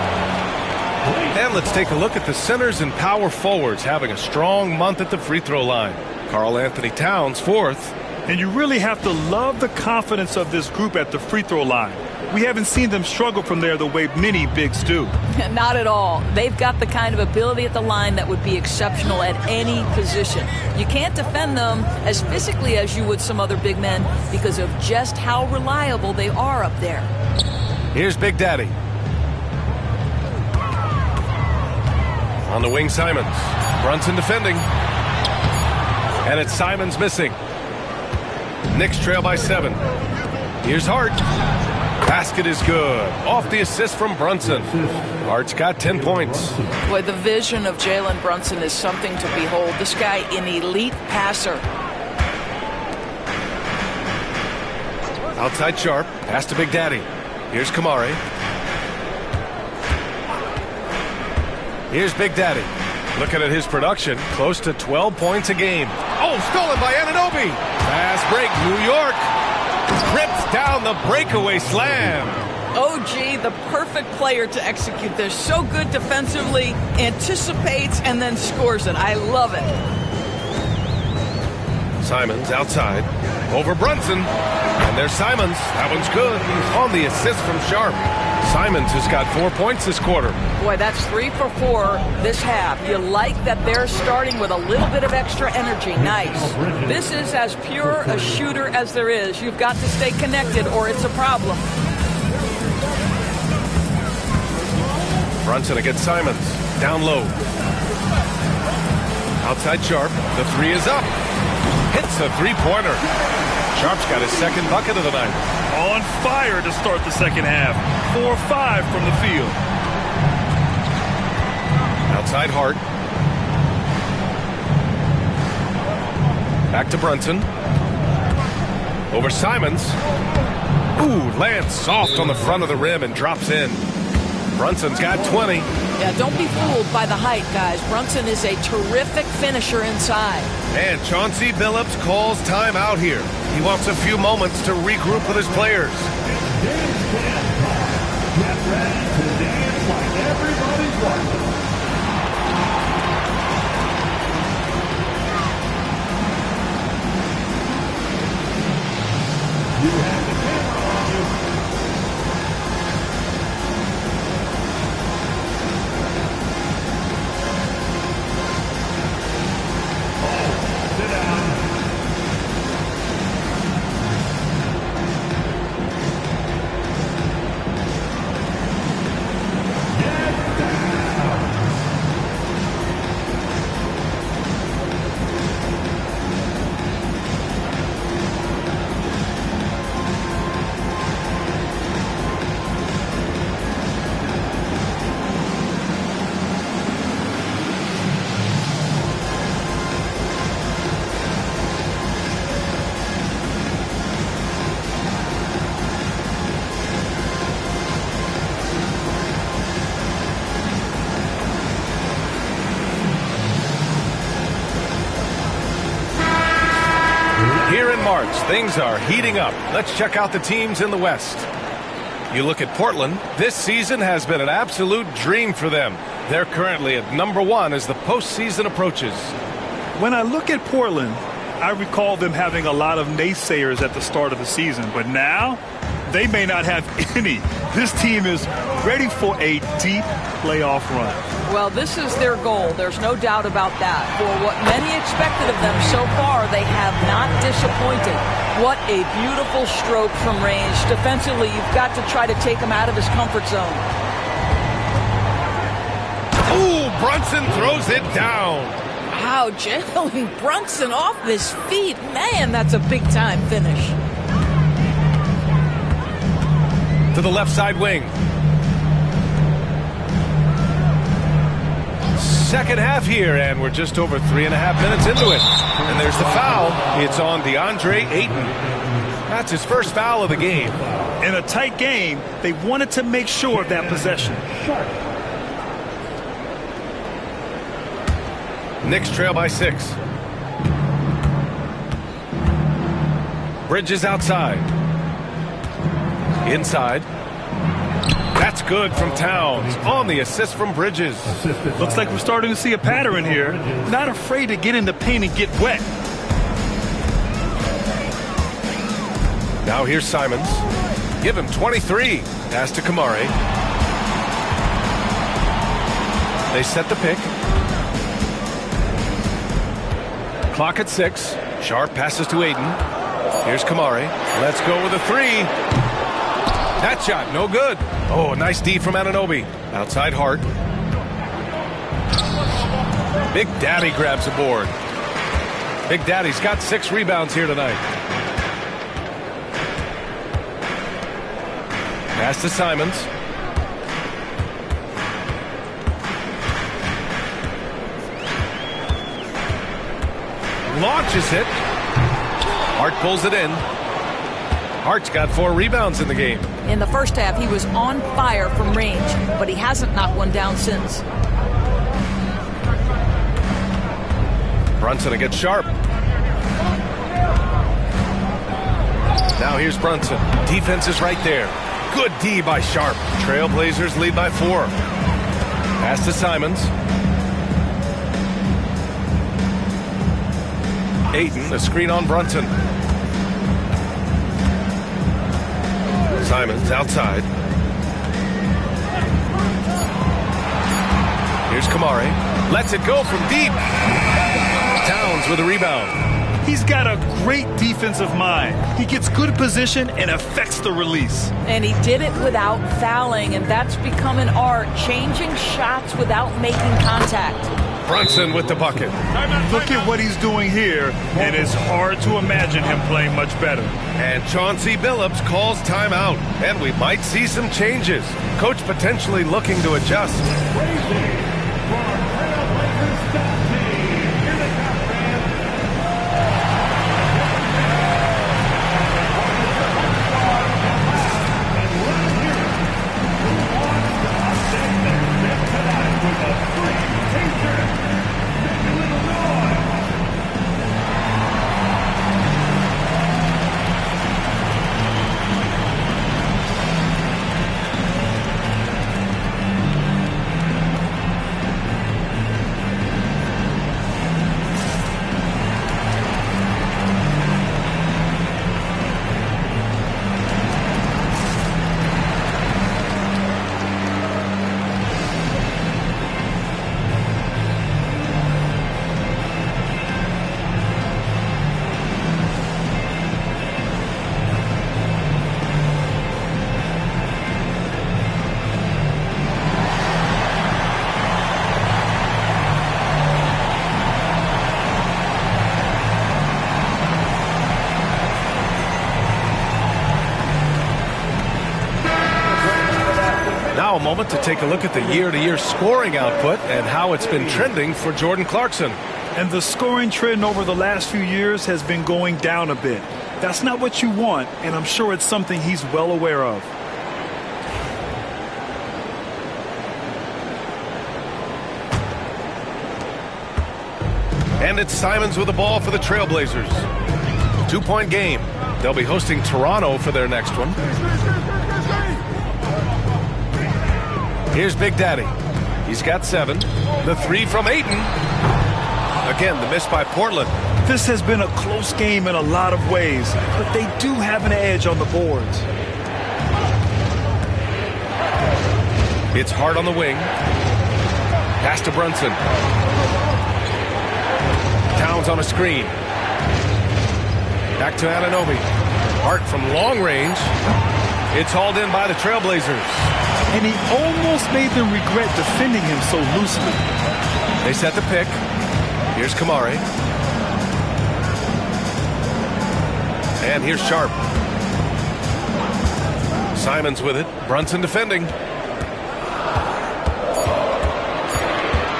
And let's take a look at the centers and power forwards having a strong month at the free throw line. Karl Anthony Towns, 4th. And you really have to love the confidence of this group at the free throw line. We haven't seen them struggle from there the way many bigs do. Not at all. They've got the kind of ability at the line that would be exceptional at any position. You can't defend them as physically as you would some other big men because of just how reliable they are up there. Here's Big Daddy. On the wing, Simons. Brunson defending. And it's Simons missing. Knicks trail by 7. Here's Hart. Basket is good. Off the assist from Brunson. Hart's got 10 points. Boy, the vision of Jalen Brunson is something to behold. This guy, an elite passer. Outside Sharp. Pass to Big Daddy. Here's Kamari. Here's Big Daddy. Looking at his production, close to 12 points a game. Oh, stolen by Anunoby. Fast break, New York. Rips down the breakaway slam. OG, the perfect player to execute this. So good defensively, anticipates, and then scores it. I love it. Simons outside. Over Brunson. And there's Simons. That one's good. On the assist from Sharp. Simons has got 4 points this quarter. Boy, that's 3 for 4 this half. You like that they're starting with a little bit of extra energy. Nice. This is as pure a shooter as there is. You've got to stay connected or it's a problem. Brunson against Simons. Down low. Outside Sharp. The 3 is up. Hits a three-pointer. Sharp's got his second bucket of the night. On fire to start the second half. 4-5 from the field. Outside Hart. Back to Brunson. Over Simons. Ooh, lands soft on the front of the rim and drops in. Brunson's got 20. Yeah, don't be fooled by the height, guys. Brunson is a terrific finisher inside. And Chauncey Billups calls time out here. He wants a few moments to regroup with his players. Get ready to dance like everybody's watching. You have the camera on you. Oh, sit down. Here in March, things are heating up. Let's check out the teams in the West. You look at Portland, this season has been an absolute dream for them. They're currently at number 1 as the postseason approaches. When I look at Portland, I recall them having a lot of naysayers at the start of the season, but now they may not have any. This team is ready for a deep playoff run. Well, this is their goal. There's no doubt about that. For what many expected of them so far, they have not disappointed. What a beautiful stroke from range. Defensively, you've got to try to take him out of his comfort zone. Ooh, Brunson throws it down. Wow, Jalen Brunson off his feet. Man, that's a big-time finish. To the left side wing. Second half here, and we're just over 3.5 minutes into it. And there's the foul. It's on DeAndre Ayton. That's his first foul of the game. In a tight game, they wanted to make sure of that possession. Knicks trail by 6. Bridges outside. Inside. That's good from Towns on the assist from Bridges. Looks like we're starting to see a pattern here. Not afraid to get in the paint and get wet. Now here's Simons. Give him 23. Pass to Kamari. They set the pick. Clock at 6. Sharp passes to Ayton. Here's Kamari. Let's go with a 3. That shot, no good. Oh, nice D from Anunoby. Outside Hart. Big Daddy grabs a board. Big Daddy's got 6 rebounds here tonight. Pass to Simons. Launches it. Hart pulls it in. Hart's got 4 rebounds in the game. In the first half, he was on fire from range, but he hasn't knocked one down since. Brunson against Sharp. Now here's Brunson. Defense is right there. Good D by Sharp. Trailblazers lead by 4. Pass to Simons. Ayton, the screen on Brunson. Simons outside. Here's Kamari. Lets it go from deep. Towns with a rebound. He's got a great defensive mind. He gets good position and affects the release. And he did it without fouling, and that's become an art, changing shots without making contact. Brunson with the bucket. Look at what he's doing here, and it's hard to imagine him playing much better. And Chauncey Billups calls timeout, and we might see some changes. Coach potentially looking to adjust. moment to take a look at the year-to-year scoring output and how it's been trending for Jordan Clarkson. And the scoring trend over the last few years has been going down a bit. That's not what you want, and I'm sure it's something he's well aware of. And it's Simons with the ball for the Trailblazers. 2-point game. They'll be hosting Toronto for their next one. Here's Big Daddy. He's got 7. The 3 from Ayton. Again, the miss by Portland. This has been a close game in a lot of ways, but they do have an edge on the boards. It's Hart on the wing. Pass to Brunson. Towns on a screen. Back to Anunoby. Hart from long range. It's hauled in by the Trailblazers. And he almost made them regret defending him so loosely. They set the pick. Here's Kamari. And here's Sharp. Simons with it. Brunson defending.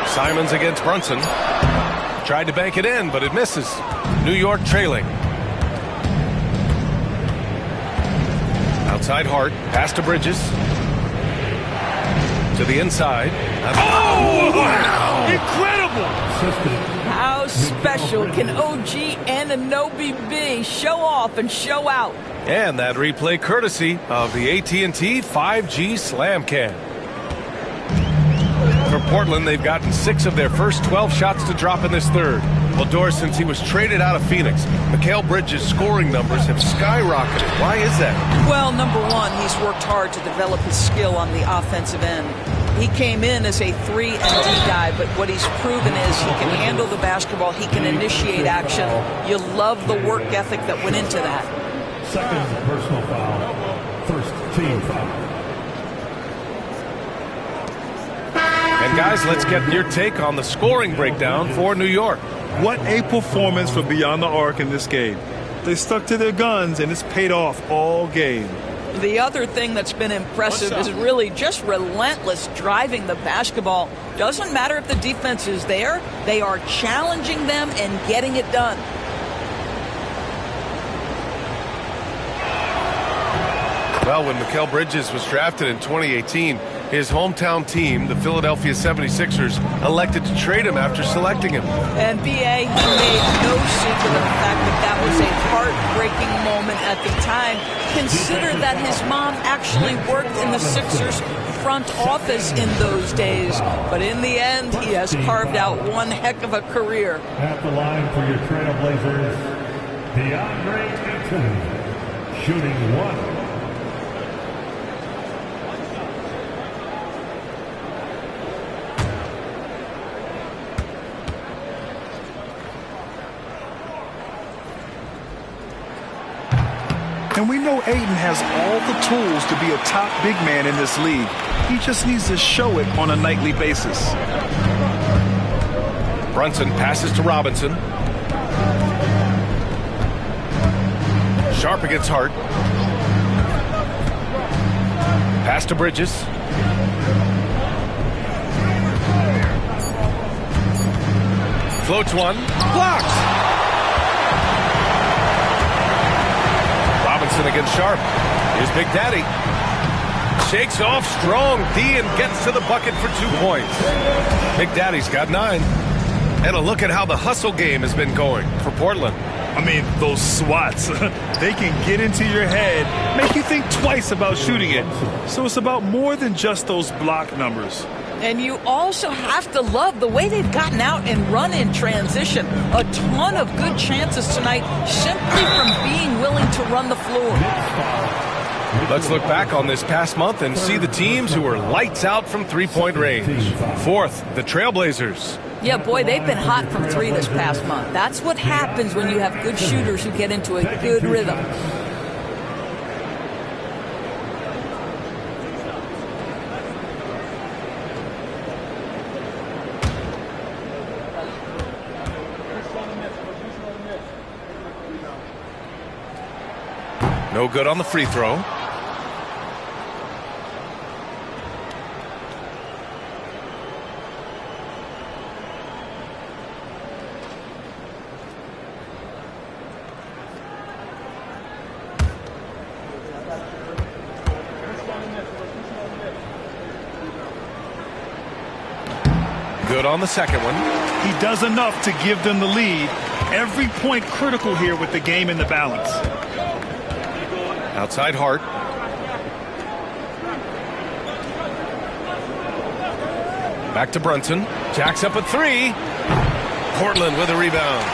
Simons against Brunson. Tried to bank it in, but it misses. New York trailing. Outside Hart. Pass to Bridges. To the inside. Oh, wow! Incredible! How special can OG Anunoby be? Show off and show out. And that replay courtesy of the AT&T 5G Slam Cam. For Portland, they've gotten 6 of their first 12 shots to drop in this third. Well, Doris, since he was traded out of Phoenix, Mikal Bridges' scoring numbers have skyrocketed. Why is that? Well, number one, he's worked hard to develop his skill on the offensive end. He came in as a 3 and D guy, but what he's proven is he can handle the basketball, he can initiate action. You love the work ethic that went into that. Second personal foul. First team foul. And guys, let's get your take on the scoring breakdown for New York. What a performance from beyond the arc in this game. They stuck to their guns, and it's paid off all game. The other thing that's been impressive is really just relentless driving the basketball. Doesn't matter if the defense is there, they are challenging them and getting it done. Well, when Mikal Bridges was drafted in 2018, his hometown team, the Philadelphia 76ers, elected to trade him after selecting him. And B.A., he made no secret of the fact that that was a heartbreaking moment at the time. Consider that his mom actually worked in the Sixers front office in those days. But in the end, he has carved out one heck of a career. At the line for your Trailblazers, DeAndre Ayton, shooting 1. And we know Ayton has all the tools to be a top big man in this league. He just needs to show it on a nightly basis. Brunson passes to Robinson. Sharp against Hart. Pass to Bridges. Floats one. Blocked. Robinson against Sharp. Here's Big Daddy. Shakes off strong D and gets to the bucket for 2 points. Big Daddy's got 9. And a look at how the hustle game has been going for Portland. I mean, those swats, they can get into your head, make you think twice about shooting it. So it's about more than just those block numbers. And you also have to love the way they've gotten out and run in transition. A ton of good chances tonight simply from being willing to run the floor. Let's look back on this past month and see the teams who were lights out from three-point range. Fourth, the Trailblazers. Yeah, boy, they've been hot from 3 this past month. That's what happens when you have good shooters who get into a good rhythm. No good on the free throw. Good on the second one. He does enough to give them the lead. Every point critical here with the game in the balance. Outside Hart. Back to Brunson. Jacks up a three. Portland with a rebound.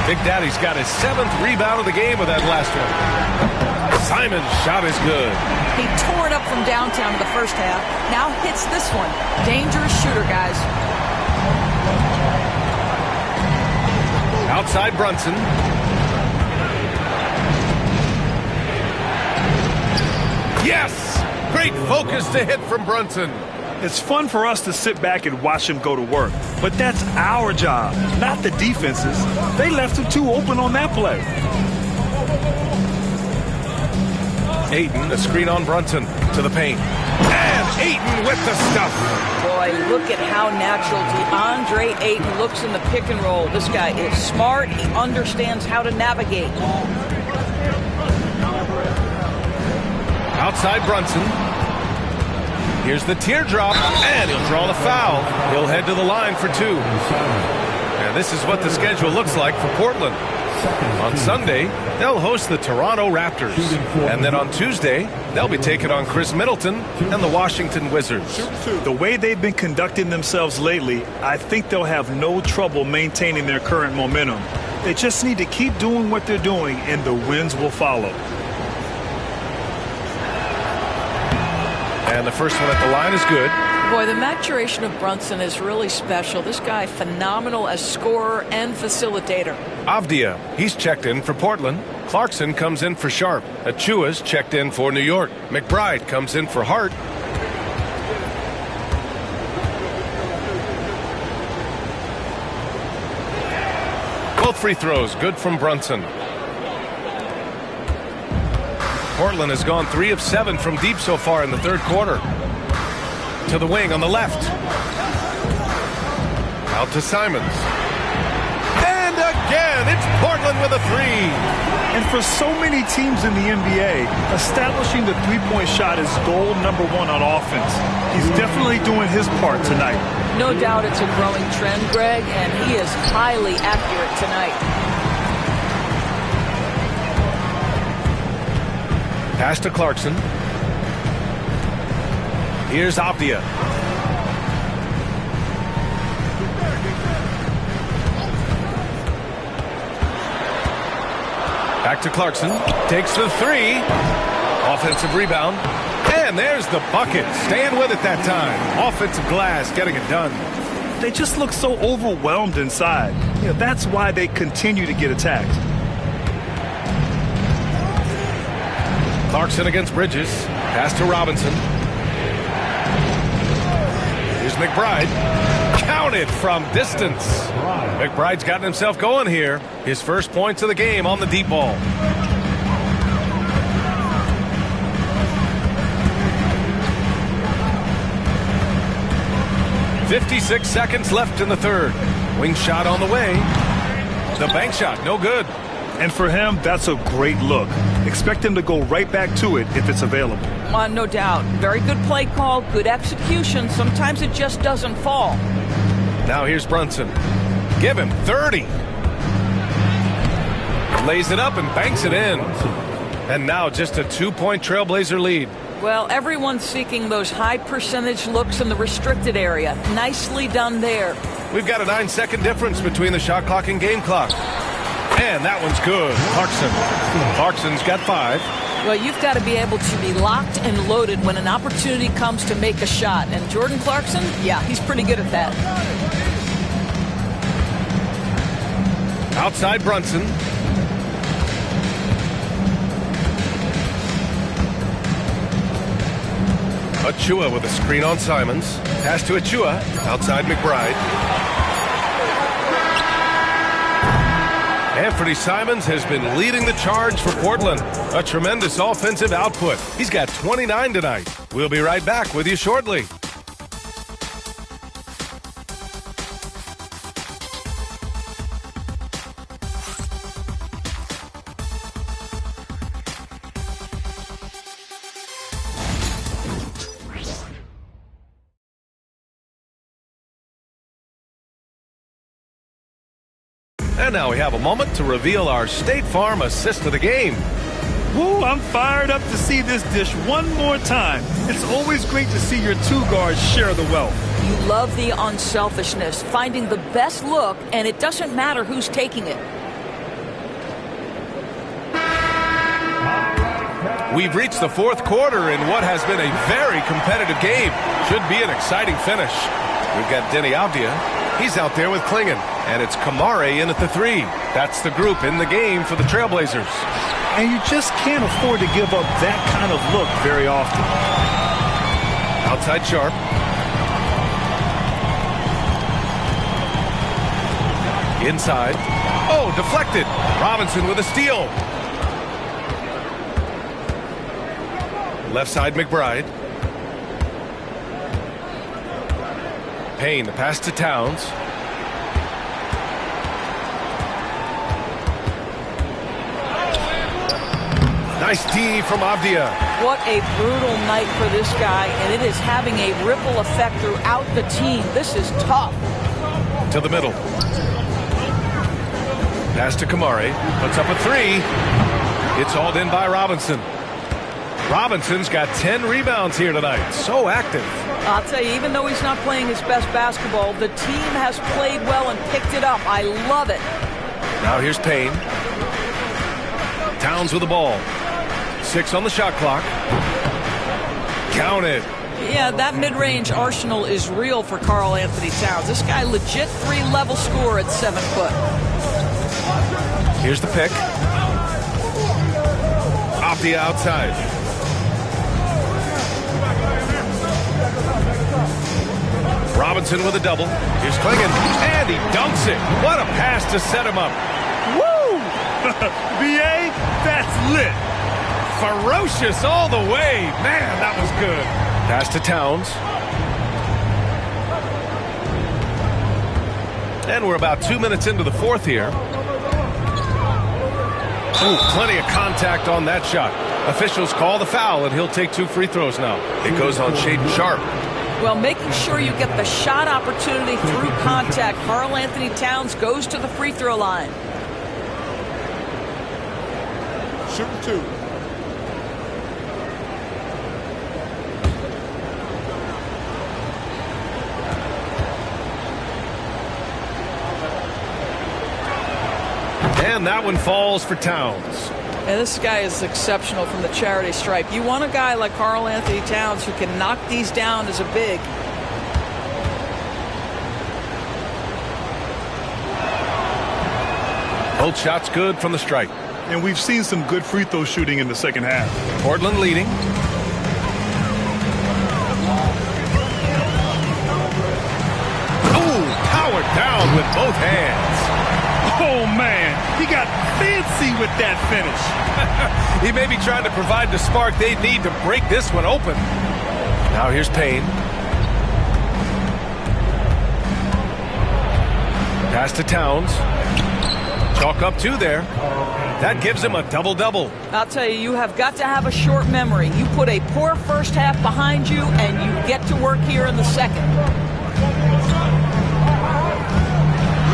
Big Daddy's got his 7th rebound of the game with that last one. Simon's shot is good. He tore it up from downtown in the first half. Now hits this one. Dangerous shooter, guys. Outside Brunson. Yes! Great focus to hit from Brunson. It's fun for us to sit back and watch him go to work. But that's our job, not the defense's. They left him too open on that play. Ayton, a screen on Brunson to the paint. And Ayton with the stuff. Boy, look at how natural DeAndre Ayton looks in the pick and roll. This guy is smart. He understands how to navigate. Outside Brunson. Here's the teardrop, and he'll draw the foul. He'll head to the line for 2. And this is what the schedule looks like for Portland. On Sunday, they'll host the Toronto Raptors. And then on Tuesday, they'll be taking on Chris Middleton and the Washington Wizards. The way they've been conducting themselves lately, I think they'll have no trouble maintaining their current momentum. They just need to keep doing what they're doing, and the wins will follow. And the first one at the line is good. Boy, the maturation of Brunson is really special. This guy, phenomenal as scorer and facilitator. Avdia, he's checked in for Portland. Clarkson comes in for Sharp. Achua's checked in for New York. McBride comes in for Hart. Both free throws good from Brunson. Portland has gone 3 of 7 from deep so far in the third quarter. To the wing on the left. Out to Simons. And again, it's Portland with a 3. And for so many teams in the NBA, establishing the three-point shot is goal number 1 on offense. He's definitely doing his part tonight. No doubt it's a growing trend, Greg, and he is highly accurate tonight. Pass to Clarkson. Here's Avdia. Back to Clarkson. Takes the 3. Offensive rebound. And there's the bucket. Staying with it that time. Offensive glass getting it done. They just look so overwhelmed inside. That's why they continue to get attacked. Clarkson against Bridges. Pass to Robinson. Here's McBride. Counted from distance. McBride's gotten himself going here. His first points of the game on the deep ball. .56 seconds left in the third. Wing shot on the way. The bank shot, no good. And for him, that's a great look. Expect him to go right back to it if it's available. No doubt. Very good play call, good execution. Sometimes it just doesn't fall. Now here's Brunson. Give him 30. Lays it up and banks it in. And now just a 2-point Trailblazer lead. Well, everyone's seeking those high percentage looks in the restricted area. Nicely done there. We've got a 9-second difference between the shot clock and game clock. And that one's good. Clarkson's got 5. Well, you've got to be able to be locked and loaded when an opportunity comes to make a shot. And Jordan Clarkson, yeah, he's pretty good at that. Outside Brunson. Achua with a screen on Simons. Pass to Achua. Outside McBride. Anthony Simons has been leading the charge for Portland. A tremendous offensive output. He's got 29 tonight. We'll be right back with you shortly. And now we have a moment to reveal our State Farm assist of the game. Woo, I'm fired up to see this dish one more time. It's always great to see your two guards share the wealth. You love the unselfishness, finding the best look, and it doesn't matter who's taking it. We've reached the fourth quarter in what has been a very competitive game. Should be an exciting finish. We've got Denny Avdia. He's out there with Klingon. And it's Kamare in at the 3. That's the group in the game for the Trailblazers. And you just can't afford to give up that kind of look very often. Outside Sharp. Inside. Oh, deflected. Robinson with a steal. Left side McBride. Payne, the pass to Towns. Nice D from Avdia. What a brutal night for this guy, and it is having a ripple effect throughout the team. This is tough. To the middle. Pass to Kamare. Puts up a 3. It's hauled in by Robinson. Robinson's got 10 rebounds here tonight. So active. I'll tell you, even though he's not playing his best basketball, the team has played well and picked it up. I love it. Now here's Payne. Towns with the ball. 6 on the shot clock. Count it. Yeah, that mid-range arsenal is real for Karl Anthony Towns. This guy legit 3-level scorer at 7 foot. Here's the pick. Off the outside. Robinson with a double. Here's Klingon. And he dunks it. What a pass to set him up. Woo! BA, that's lit. Ferocious all the way. Man, that was good. Pass to Towns. And we're about 2 minutes into the fourth here. Ooh, plenty of contact on that shot. Officials call the foul, and he'll take 2 free throws now. It goes on Shaedon Sharp. Well, making sure you get the shot opportunity through contact. Karl Anthony Towns goes to the free throw line. Shooting 2. And that one falls for Towns. And this guy is exceptional from the charity stripe. You want a guy like Karl Anthony Towns who can knock these down as a big. Both shots good from the stripe. And we've seen some good free throw shooting in the second half. Portland leading. Ooh, powered down with both hands. Oh, man, he got fancy with that finish. He may be trying to provide the spark they need to break this one open. Now here's Payne. Pass to Towns. Chalk up 2 there. That gives him a double-double. I'll tell you, you have got to have a short memory. You put a poor first half behind you, and you get to work here in the second.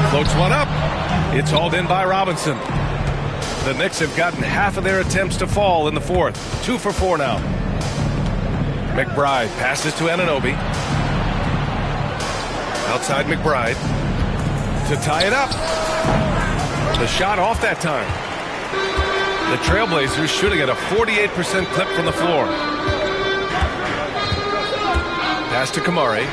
Floats one up. It's hauled in by Robinson. The Knicks have gotten half of their attempts to fall in the fourth. 2 for 4 now. McBride passes to Anunoby. Outside McBride. To tie it up. The shot off that time. The Trailblazers shooting at a 48% clip from the floor. Pass to Kamare.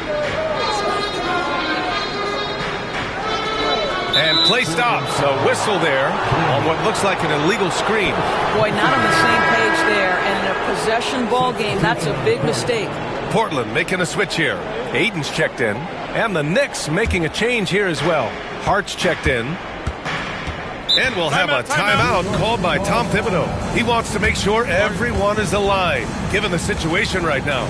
And play stops. A whistle there on what looks like an illegal screen. Boy, not on the same page there. And in a possession ball game, that's a big mistake. Portland making a switch here. Aiden's checked in. And the Knicks making a change here as well. Hart's checked in. And we'll have a timeout called by Tom Thibodeau. He wants to make sure everyone is aligned, given the situation right now.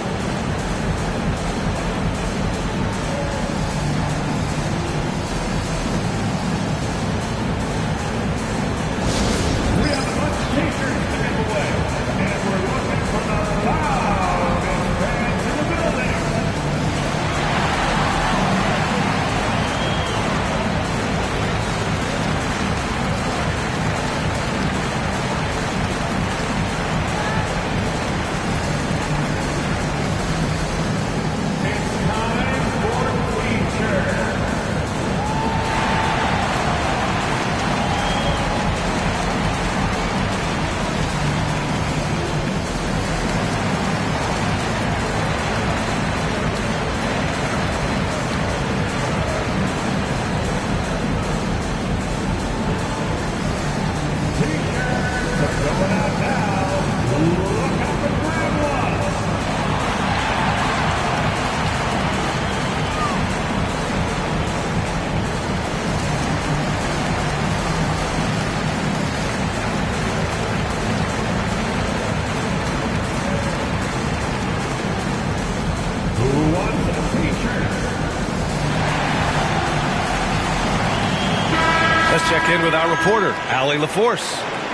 Let's check in with our reporter, Allie LaForce.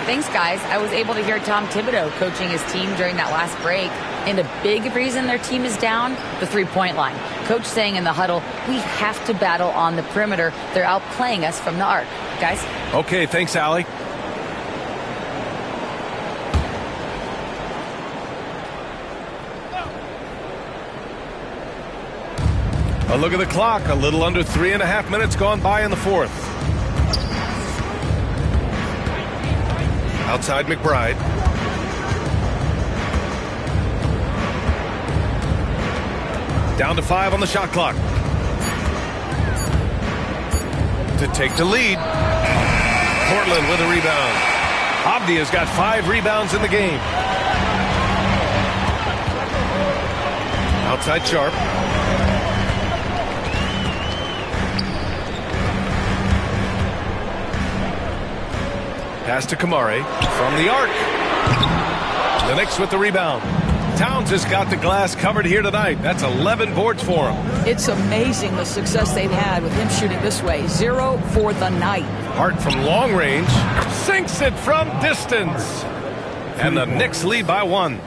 Thanks, guys. I was able to hear Tom Thibodeau coaching his team during that last break. And a big reason their team is down, the three-point line. Coach saying in the huddle, we have to battle on the perimeter. They're outplaying us from the arc. Guys? Okay, thanks, Allie. A look at the clock. A little under 3.5 minutes gone by in the fourth. Outside McBride. Down to 5 on the shot clock. To take the lead. Portland with a rebound. Abdia's got 5 rebounds in the game. Outside Sharp. Pass to Kamare from the arc. The Knicks with the rebound. Towns has got the glass covered here tonight. That's 11 boards for him. It's amazing the success they've had with him shooting this way. 0 for the night. Hart from long range sinks it from distance. And the Knicks lead by 1.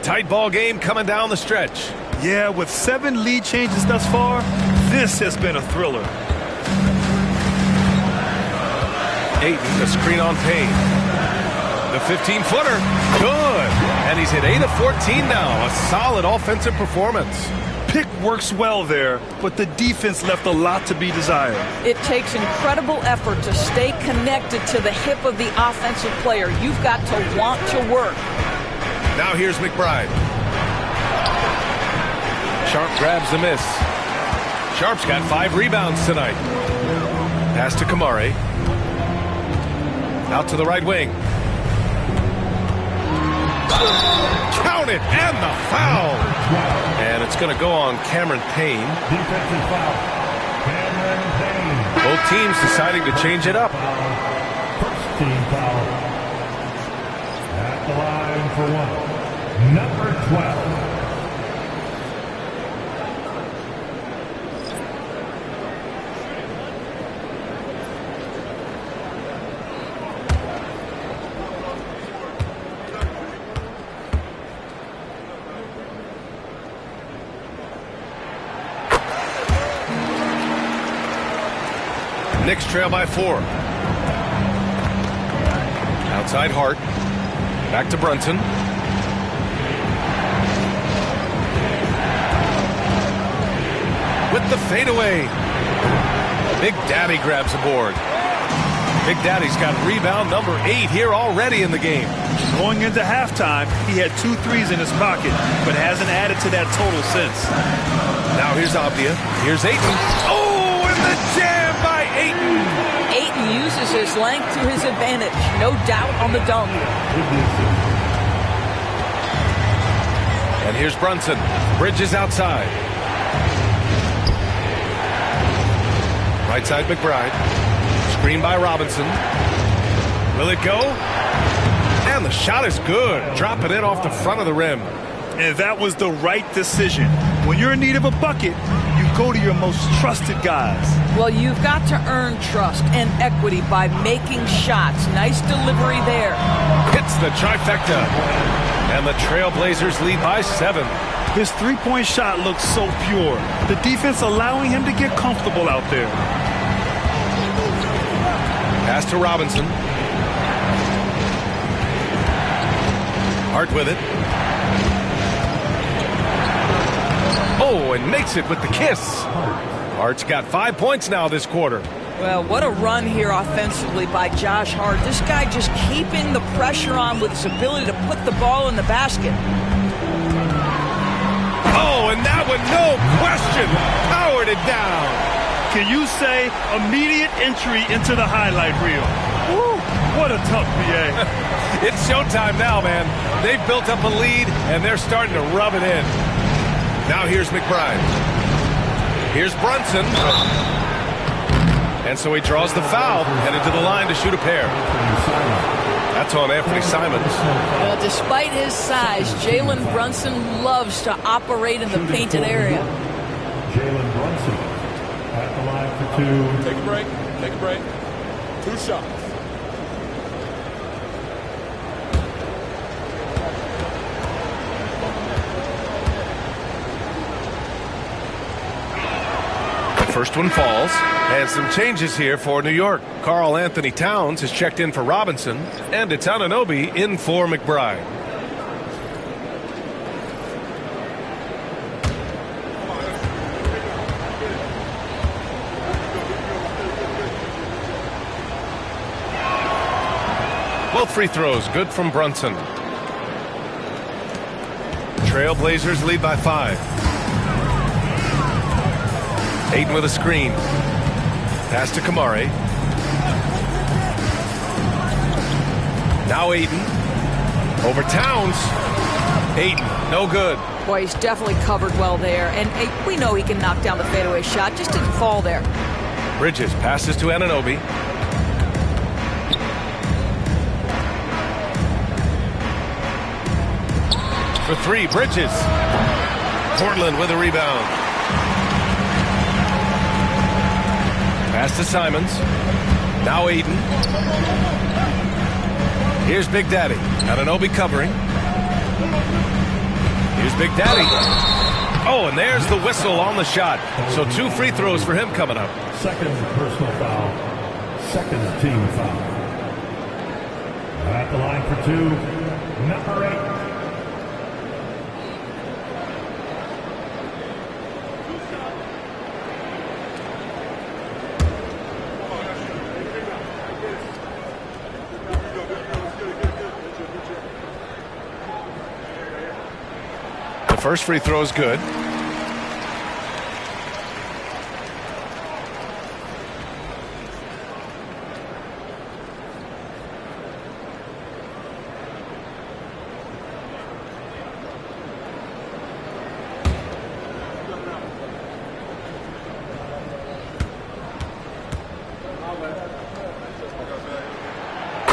Tight ball game coming down the stretch. Yeah, with 7 lead changes thus far, this has been a thriller. Ayton, the screen on Payne. The 15-footer, good. And he's hit 8 of 14 now. A solid offensive performance. Pick works well there, but the defense left a lot to be desired. It takes incredible effort to stay connected to the hip of the offensive player. You've got to want to work. Now here's McBride. Sharp grabs the miss. Sharp's got 5 rebounds tonight. Pass to Kamare. Out to the right wing. Count it, and the foul. And it's going to go on Cameron Payne. Defensive foul. Cameron Payne. Both teams deciding to change it up. First team foul. At the line for 1. Number 12. Knicks trail by 4. Outside Hart. Back to Brunson. With the fadeaway. Big Daddy grabs the board. Big Daddy's got rebound number 8 here already in the game. Going into halftime, he had 2 threes in his pocket, but hasn't added to that total since. Now here's Abdia. Here's Ayton. Oh, and the jam by Ayton. Ayton uses his length to his advantage. No doubt on the dunk. And here's Brunson. Bridges outside. Right side McBride. Screen by Robinson. Will it go? And the shot is good. Drop it in off the front of the rim. And that was the right decision. When you're in need of a bucket, you go to your most trusted guys. Well, you've got to earn trust and equity by making shots. Nice delivery there. Hits the trifecta. And the Trailblazers lead by 7. His three-point shot looks so pure. The defense allowing him to get comfortable out there. Pass to Robinson. Hart with it. Oh, and makes it with the kiss. Hart's got 5 points now this quarter. Well, what a run here offensively by Josh Hart. This guy just keeping the pressure on with his ability to put the ball in the basket. Oh, and that one, no question, powered it down. Can you say immediate entry into the highlight reel? Woo, what a tough PA. It's showtime now, man. They've built up a lead, and they're starting to rub it in. Now here's McBride. Here's Brunson. And so he draws the foul, headed to the line to shoot a pair. That's on Anthony Simons. Well, despite his size, Jalen Brunson loves to operate in the painted area. Jalen Brunson at the line for 2. Take a break. Take a break. 2 shots. The first one falls. And some changes here for New York. Karl Anthony Towns has checked in for Robinson, and it's Anunoby in for McBride. Both free throws good from Brunson. Trailblazers lead by 5. Ayton with a screen. Pass to Kamari. Now Ayton. Over Towns. Ayton, no good. Boy, he's definitely covered well there. And we know he can knock down the fadeaway shot. Just didn't fall there. Bridges passes to Anunoby. For 3, Bridges. Portland with a rebound. Pass to Simons. Now Ayton. Here's Big Daddy. Anunoby covering. Here's Big Daddy. Oh, and there's the whistle on the shot. So 2 free throws for him coming up. Second personal foul. Second team foul. At the line for 2, number 8. First free throw is good.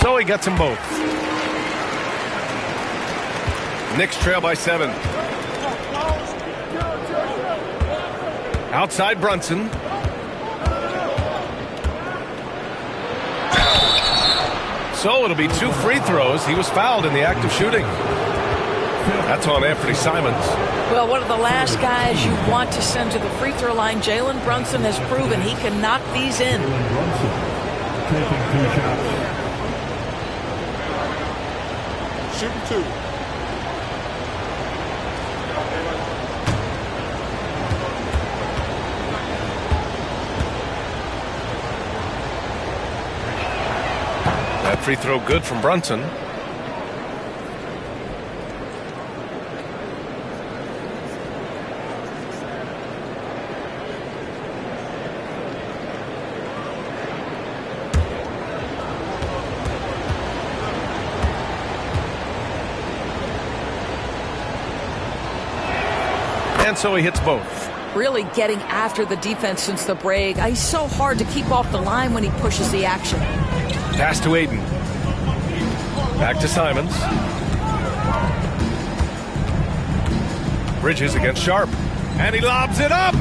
So he gets them both. Knicks trail by 7. Outside Brunson. So it'll be 2 free throws. He was fouled in the act of shooting. That's on Anthony Simons. Well, one of the last guys you want to send to the free throw line, Jalen Brunson has proven he can knock these in. Brunson taking 2 shots. Shooting 2. That free throw good from Brunson. And so he hits both. Really getting after the defense since the break. He's so hard to keep off the line when he pushes the action. Pass to Ayton. Back to Simons. Bridges against Sharp. And he lobs it up.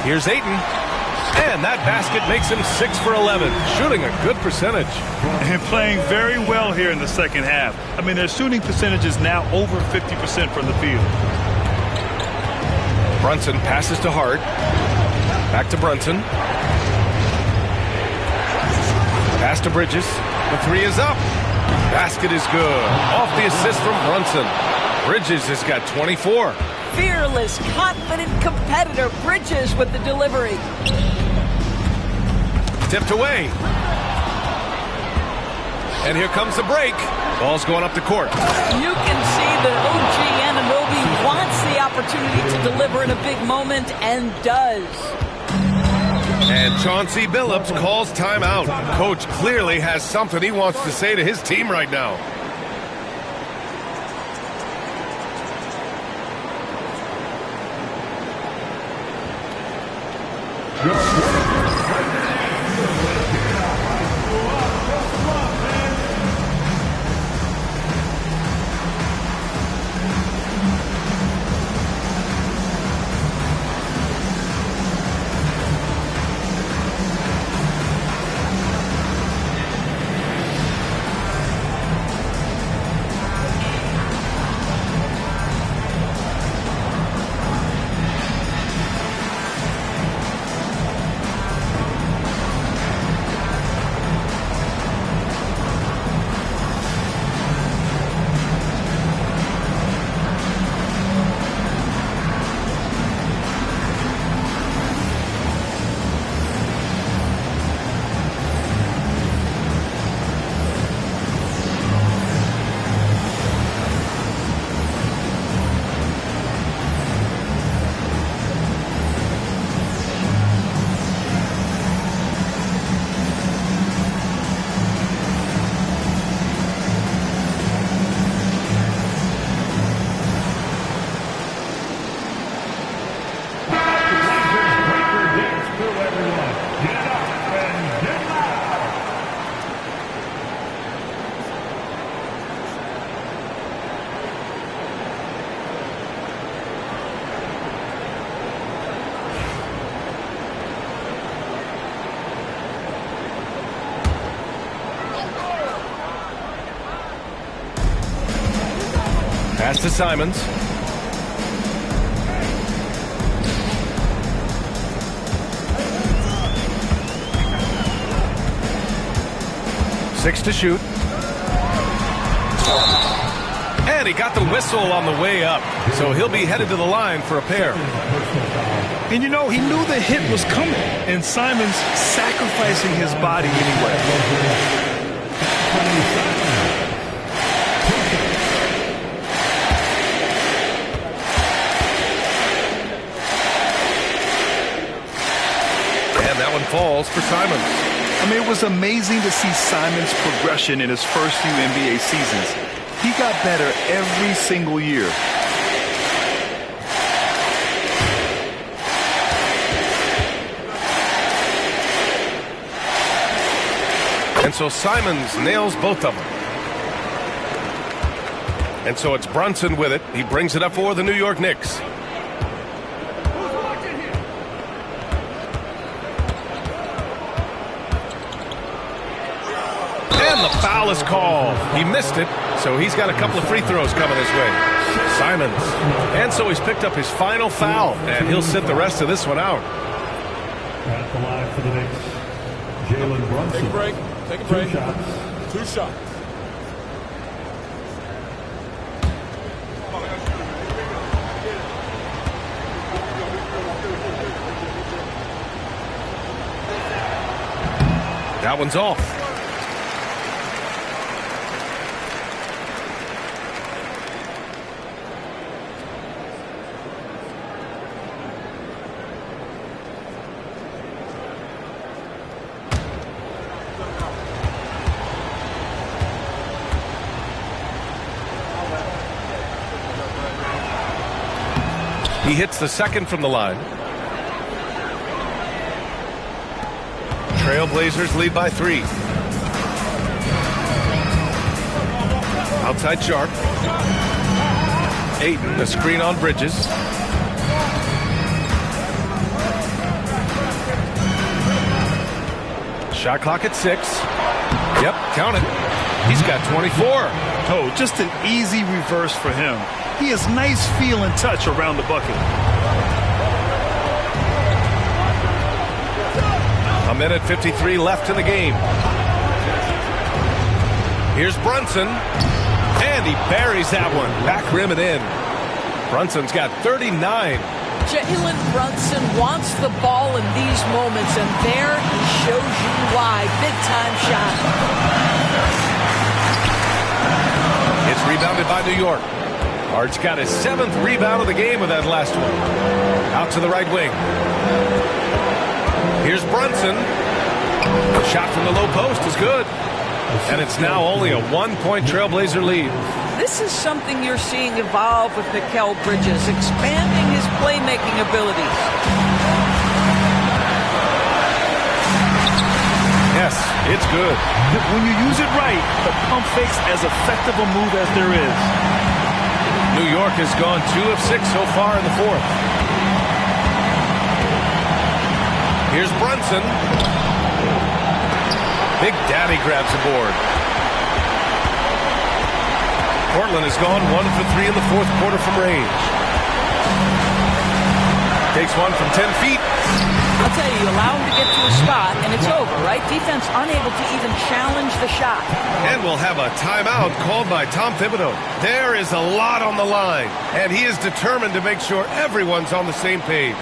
Here's Ayton. And that basket makes him 6 for 11. Shooting a good percentage. And playing very well here in the second half. I mean, their shooting percentage is now over 50% from the field. Brunson passes to Hart. Back to Brunson. Pass to Bridges. The 3 is up. Basket is good. Off the assist from Brunson. Bridges has got 24. Fearless, confident competitor. Bridges with the delivery. Tipped away. And here comes the break. Ball's going up the court. You can see that OG Anunoby wants the opportunity to deliver in a big moment and does. And Chauncey Billups calls timeout. Coach clearly has something he wants to say to his team right now. Pass to Simons. Six to shoot. And he got the whistle on the way up. So he'll be headed to the line for a pair. And you know, he knew the hit was coming. And Simons sacrificing his body anyway. Falls for Simons. I mean, it was amazing to see Simons' progression in his first few NBA seasons. He got better every single year. And so Simons nails both of them. And so it's Brunson with it. He brings it up for the New York Knicks. The foul is called. He missed it, so he's got a couple of free throws coming his way. Simons. And so he's picked up his final foul, and he'll sit the rest of this one out. At the line for the Knicks, Jalen Brunson. Take a break. Take a break. 2 shots. 2 shots. That one's off. He hits the second from the line. Trailblazers lead by 3. Outside Sharp. Ayton, the screen on Bridges. Shot clock at 6. Yep, count it. He's got 24. Oh, just an easy reverse for him. He has nice feel and touch around the bucket. A minute 53 left in the game. Here's Brunson. And he buries that one. Back rim and in. Brunson's got 39. Jalen Brunson wants the ball in these moments, and there he shows you why. Big-time shot. It's rebounded by New York. Hart's got his 7th rebound of the game with that last one. Out to the right wing. Here's Brunson. The shot from the low post is good. And it's now only a 1-point Trailblazer lead. This is something you're seeing evolve with Mikal Bridges, expanding his playmaking abilities. Yes, it's good. When you use it right, the pump fake's as effective a move as there is. New York has gone 2 of 6 so far in the 4th. Here's Brunson. Big Daddy grabs a board. Portland has gone 1 for 3 in the 4th quarter from range. Takes one from 10 feet. I'll tell you, allow him to get to a spot, and it's over, right? Defense unable to even challenge the shot. And we'll have a timeout called by Tom Thibodeau. There is a lot on the line, and he is determined to make sure everyone's on the same page.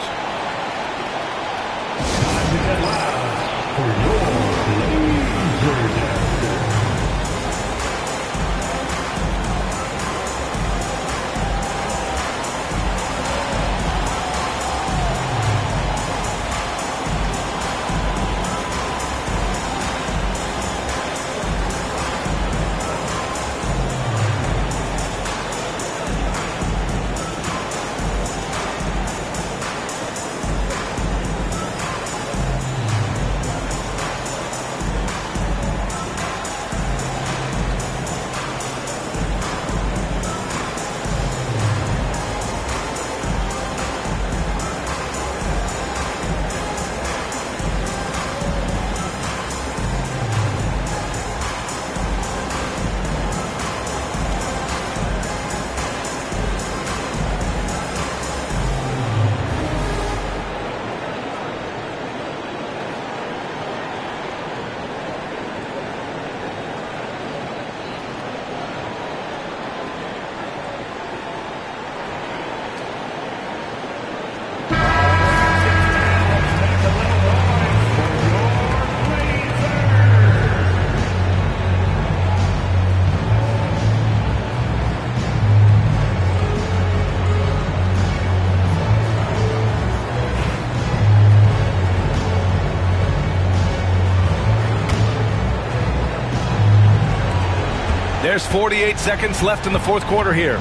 There's 48 seconds left in the fourth quarter here.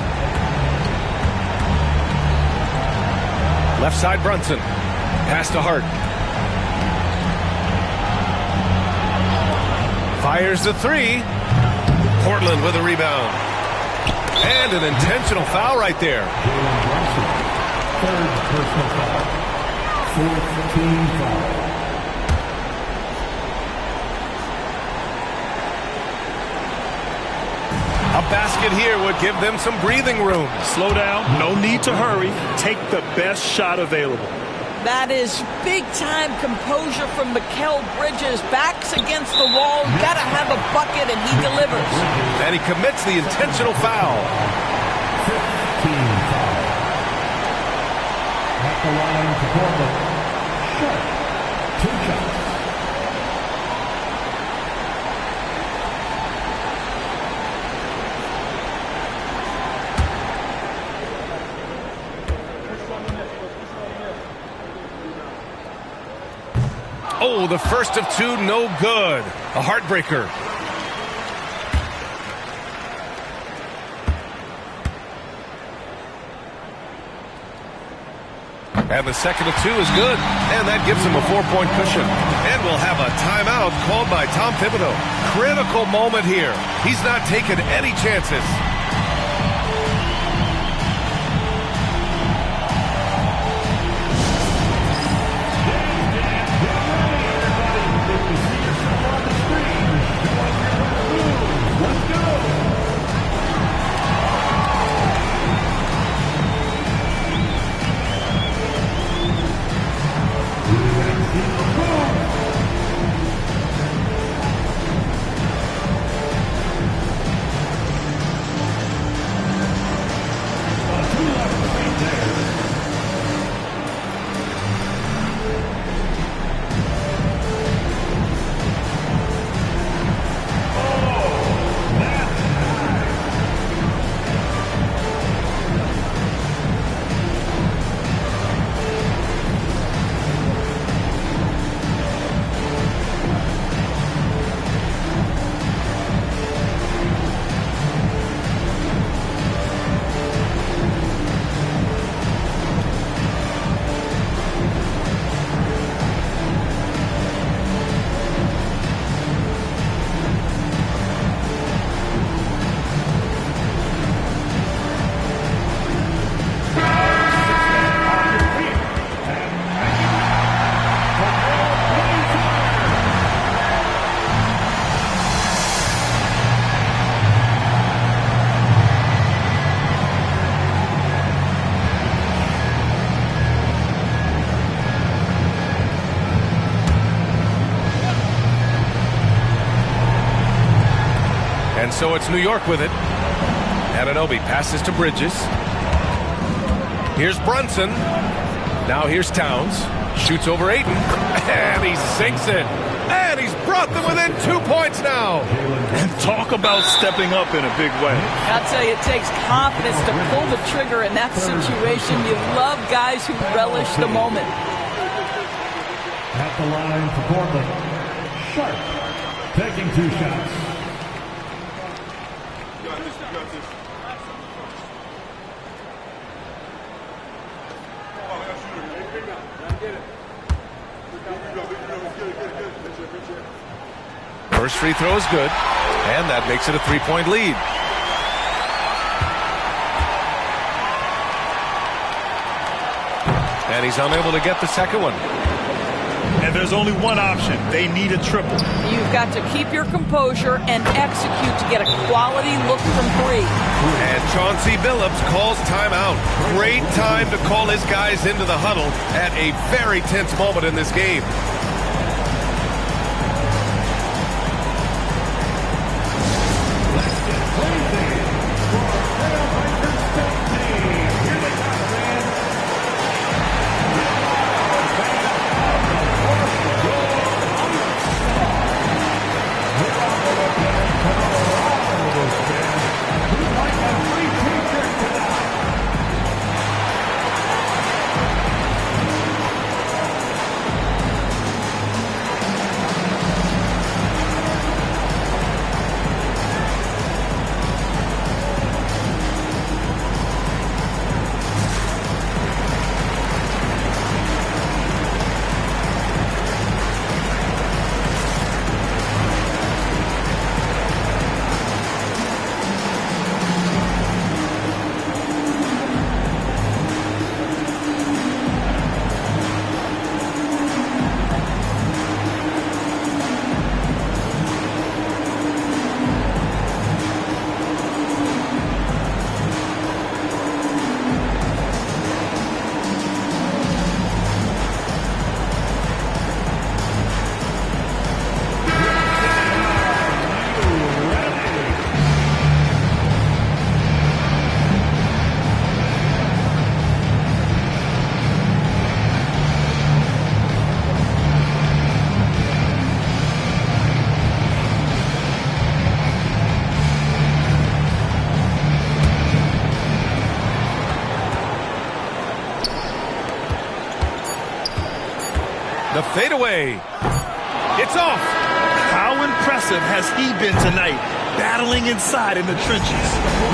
Left side Brunson. Pass to Hart. Fires the three. Portland with a rebound. And an intentional foul right there. Third personal foul. Fourth team foul. A basket here would give them some breathing room. Slow down. No need to hurry. Take the best shot available. That is big-time composure from Mikal Bridges. Backs against the wall. Got to have a bucket, and he delivers. And he commits the intentional foul. 15 foul. At the line to Portland. Shot. 2 shots. Oh, the first of two, no good. A heartbreaker. And the second of two is good. And that gives him a 4-point cushion. And we'll have a timeout called by Tom Thibodeau. Critical moment here. He's not taking any chances. And so it's New York with it. Anunoby passes to Bridges. Here's Brunson. Now here's Towns. Shoots over Ayton. And he sinks it. And he's brought them within 2 points now. And talk about stepping up in a big way. I'll tell you, it takes confidence to pull the trigger in that situation. You love guys who relish the moment. At the line for Portland. Sharp. Taking 2 shots. First free throw is good, and that makes it a 3-point lead. And he's unable to get the second one. And there's only one option. They need a triple. You've got to keep your composure and execute to get a quality look from 3. And Chauncey Billups calls timeout. Great time to call his guys into the huddle at a very tense moment in this game. Fade away. It's off. How impressive has he been tonight, battling inside in the trenches?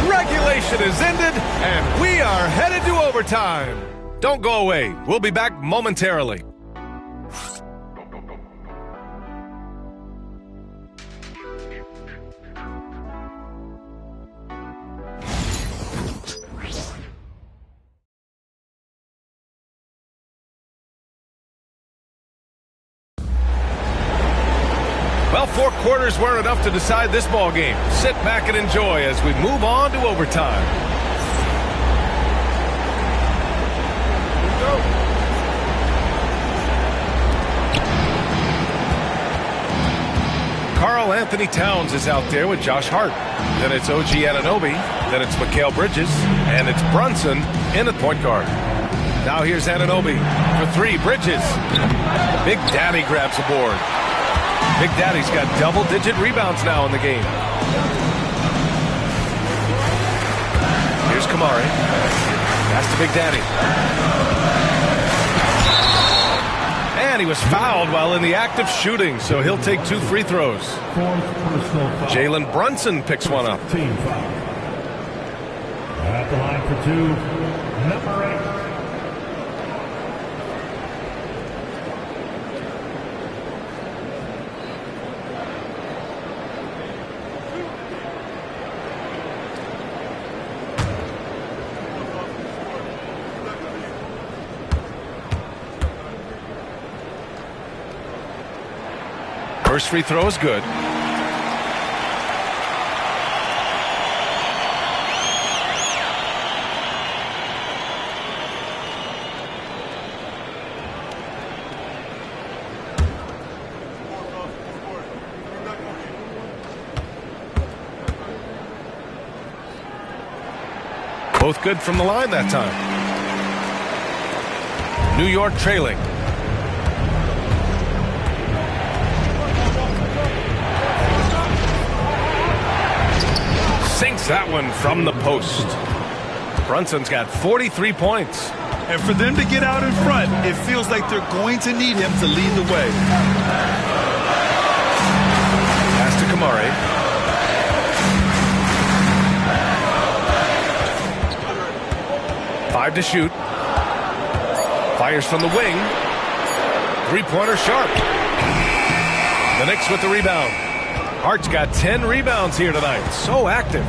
Regulation is ended, and we are headed to overtime. Don't go away. We'll be back momentarily. Well, 4 quarters weren't enough to decide this ball game. Sit back and enjoy as we move on to overtime. Karl Anthony Towns is out there with Josh Hart. Then it's OG Anunoby. Then it's Mikal Bridges. And it's Brunson in at point guard. Now here's Anunoby for 3. Bridges. Big Daddy grabs a board. Big Daddy's got double-digit rebounds now in the game. Here's Kamari. Pass to Big Daddy. And he was fouled while in the act of shooting, so he'll take 2 free throws. Jalen Brunson picks one up. Team foul. At the line for 2, number 8. First free throw is good. Both good from the line that time. New York trailing. Sinks that one from the post. Brunson's got 43 points. And for them to get out in front, it feels like they're going to need him to lead the way. Pass to Kamari. Five to shoot. Fires from the wing. Three-pointer sharp. The Knicks with the rebound. Hart's got 10 rebounds here tonight. So active.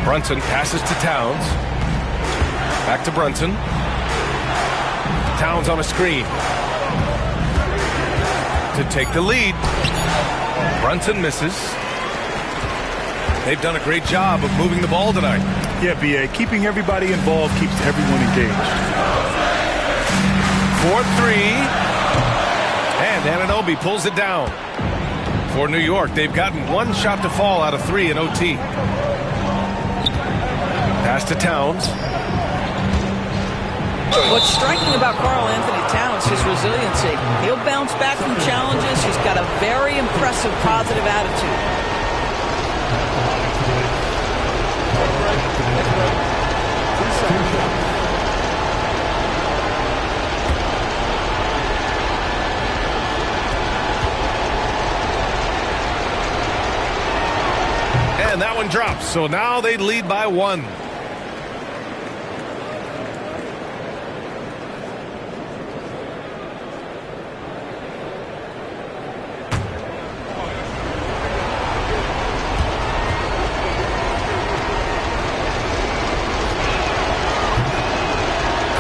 Brunson passes to Towns. Back to Brunson. Towns on a screen. To take the lead. Brunson misses. They've done a great job of moving the ball tonight. Yeah, B.A. Keeping everybody involved keeps everyone engaged. 4-3. And Anunoby pulls it down. For New York, they've gotten one shot to fall out of 3 in OT. Pass to Towns. What's striking about Karl Anthony Towns is resiliency. He'll bounce back from challenges. He's got a very impressive positive attitude. And that one drops, so now they lead by 1.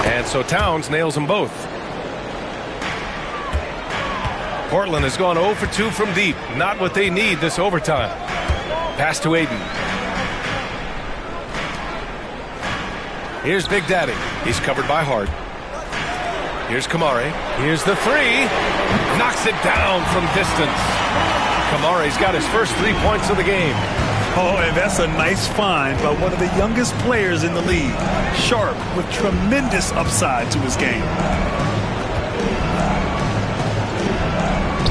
And so Towns nails them both. Portland has gone 0 for 2 from deep. Not what they need this overtime. Pass to Aiden. Here's Big Daddy. He's covered by Hart. Here's Kamari. Here's the 3. Knocks it down from distance. Kamari's got his first 3 points of the game. Oh, and that's a nice find by one of the youngest players in the league. Sharp with tremendous upside to his game.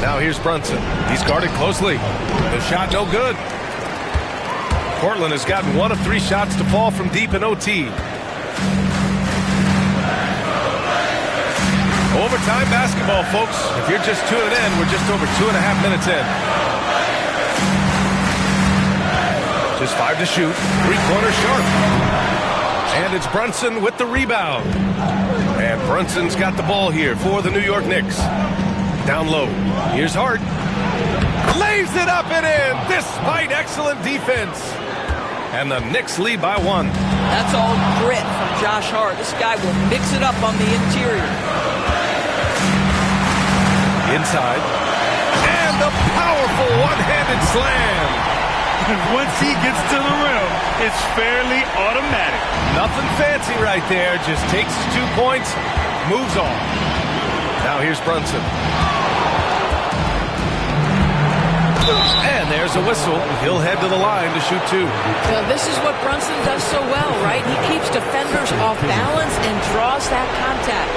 Now here's Brunson. He's guarded closely. The shot no good. Portland has gotten 1 of 3 shots to fall from deep in OT. Overtime basketball, folks. If you're just tuning in, we're just over 2.5 minutes in. Just 5 to shoot. Three-pointer sharp. And it's Brunson with the rebound. And Brunson's got the ball here for the New York Knicks. Down low. Here's Hart. Lays it up and in, despite excellent defense. And the Knicks lead by 1. That's all grit from Josh Hart. This guy will mix it up on the interior. Inside. And a powerful one-handed slam. And once he gets to the rim, it's fairly automatic. Nothing fancy right there. Just takes 2 points, moves on. Now here's Brunson. And there's a whistle. He'll head to the line to shoot 2. Now, this is what Brunson does so well, right? He keeps defenders off balance and draws that contact.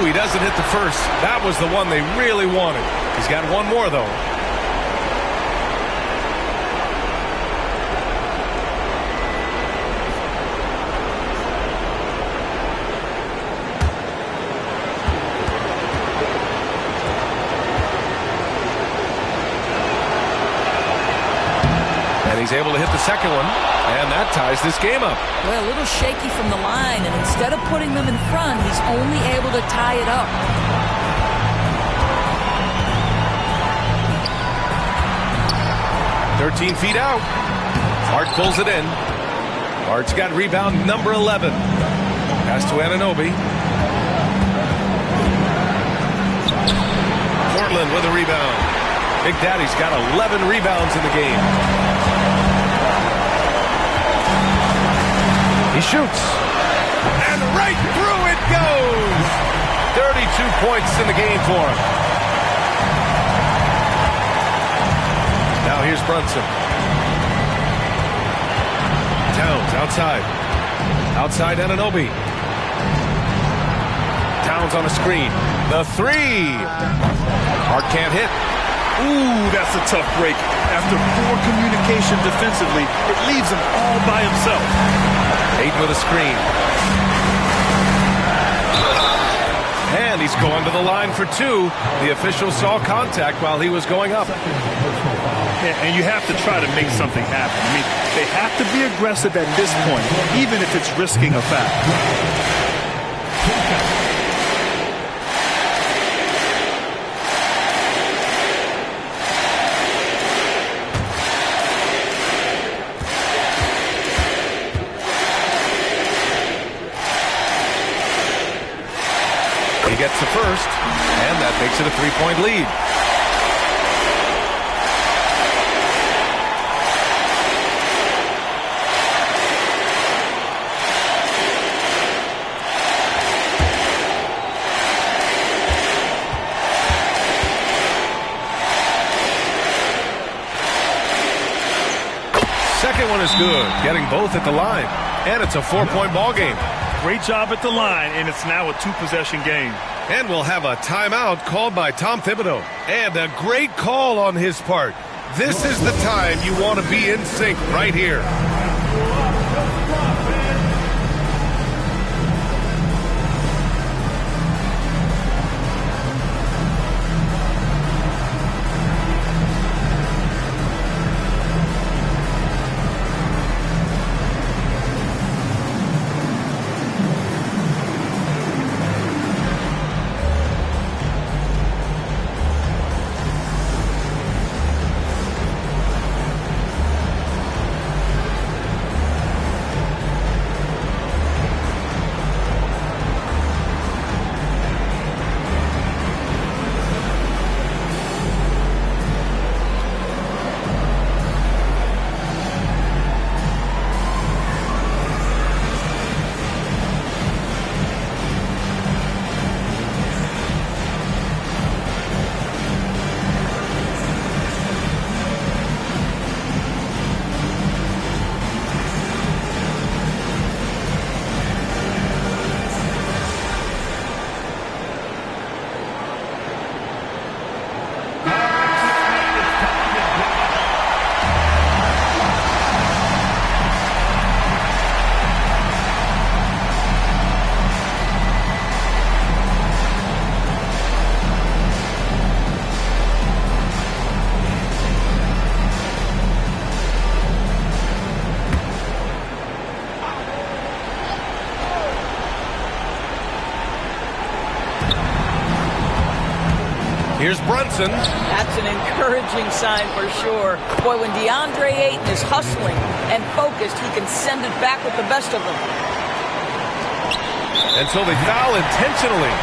He doesn't hit the first. That was the one they really wanted. He's got one more, though. And he's able to hit the second one. And that ties this game up. Well, a little shaky from the line, and instead of putting them in front, he's only able to tie it up. "13 feet out. Hart pulls it in. Hart's got rebound number 11. Pass to Anunoby. Portland with a rebound. Big Daddy's got 11 rebounds in the game. He shoots. And right through it goes. 32 points in the game for him. Now here's Brunson. Towns outside. Outside Anunoby. Towns on a screen. The 3. Hart can't hit. Ooh, that's a tough break. After poor communication defensively, it leaves him all by himself. 8 with a screen. And he's going to the line for 2. The official saw contact while he was going up. Yeah, and you have to try to make something happen. I mean, they have to be aggressive at this point, even if it's risking a foul. He gets the first, and that makes it a 3-point lead. Second one is good, getting both at the line, and it's a 4-point ball game. Great job at the line, and it's now a 2-possession game. And we'll have a timeout called by Tom Thibodeau. And a great call on his part. This is the time you want to be in sync right here. Here's Brunson. That's an encouraging sign for sure. Boy, when DeAndre Ayton is hustling and focused, he can send it back with the best of them. And so they foul intentionally.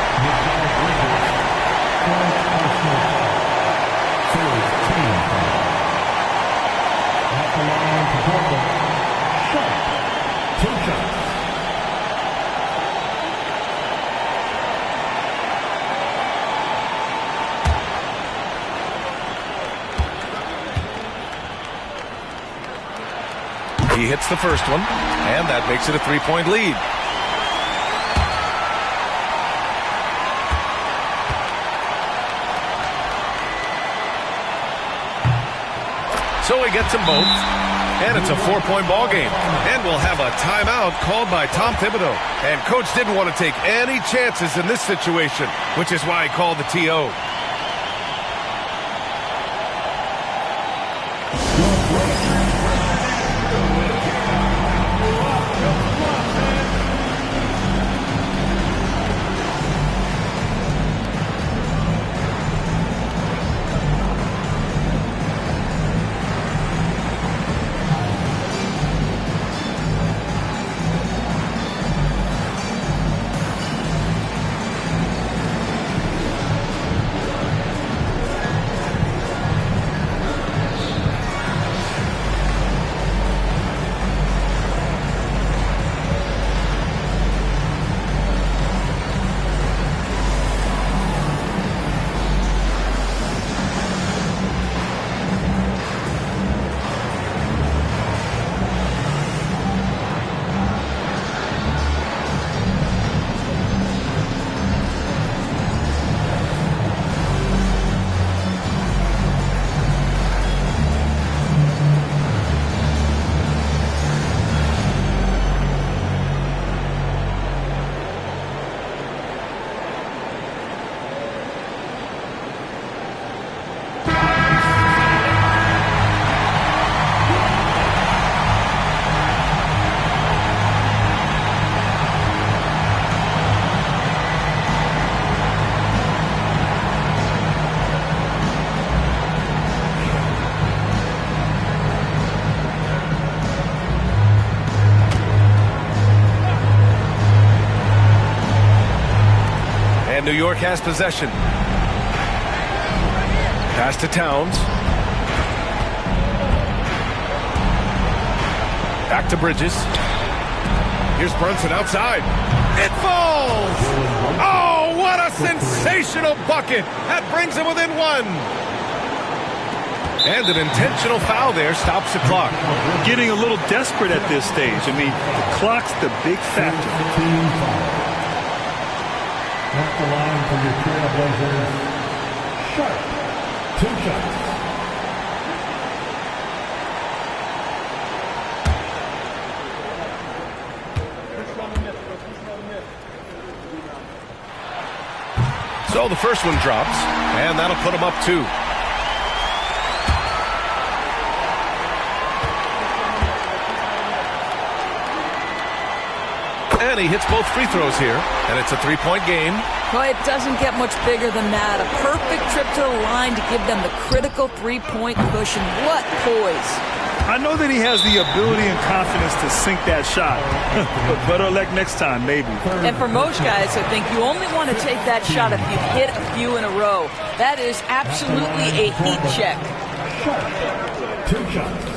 He hits the first one, and that makes it a 3-point lead. So he gets them both, and it's a 4-point ball game. And we'll have a timeout called by Tom Thibodeau. And Coach didn't want to take any chances in this situation, which is why he called the TO. New York has possession. Pass to Towns. Back to Bridges. Here's Brunson outside. It falls! Oh, what a sensational bucket! That brings him within one. And an intentional foul there stops the clock. Getting a little desperate at this stage. I mean, the clock's the big factor. At the line for your Trailblazers, Sharp, 2 shots. So the first one drops, and that'll put him up 2. And he hits both free throws here, and it's a 3-point game. Well, it doesn't get much bigger than that. A perfect trip to the line to give them the critical 3-point cushion. What poise. I know that he has the ability and confidence to sink that shot. But better luck next time, maybe. And for most guys, I think you only want to take that shot if you've hit a few in a row. That is absolutely a heat check. 2 shots.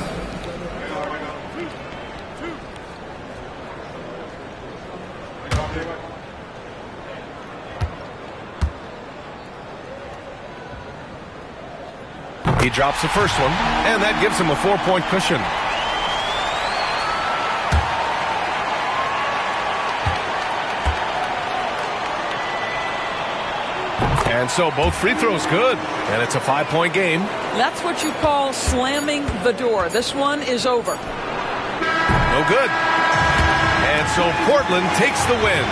He drops the first one, and that gives him a 4-point cushion. And so both free throws good, and it's a 5-point game. That's what you call slamming the door. This one is over. No good. And so Portland takes the win.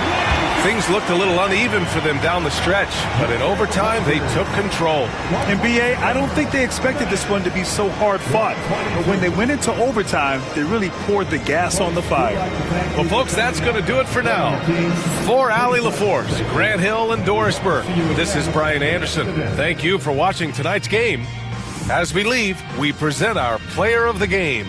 Things looked a little uneven for them down the stretch, but in overtime, they took control. And B.A., I don't think they expected this one to be so hard fought. But when they went into overtime, they really poured the gas on the fire. Well, folks, that's going to do it for now. For Allie LaForce, Grant Hill, and Doris Burke, this is Brian Anderson. Thank you for watching tonight's game. As we leave, we present our player of the game.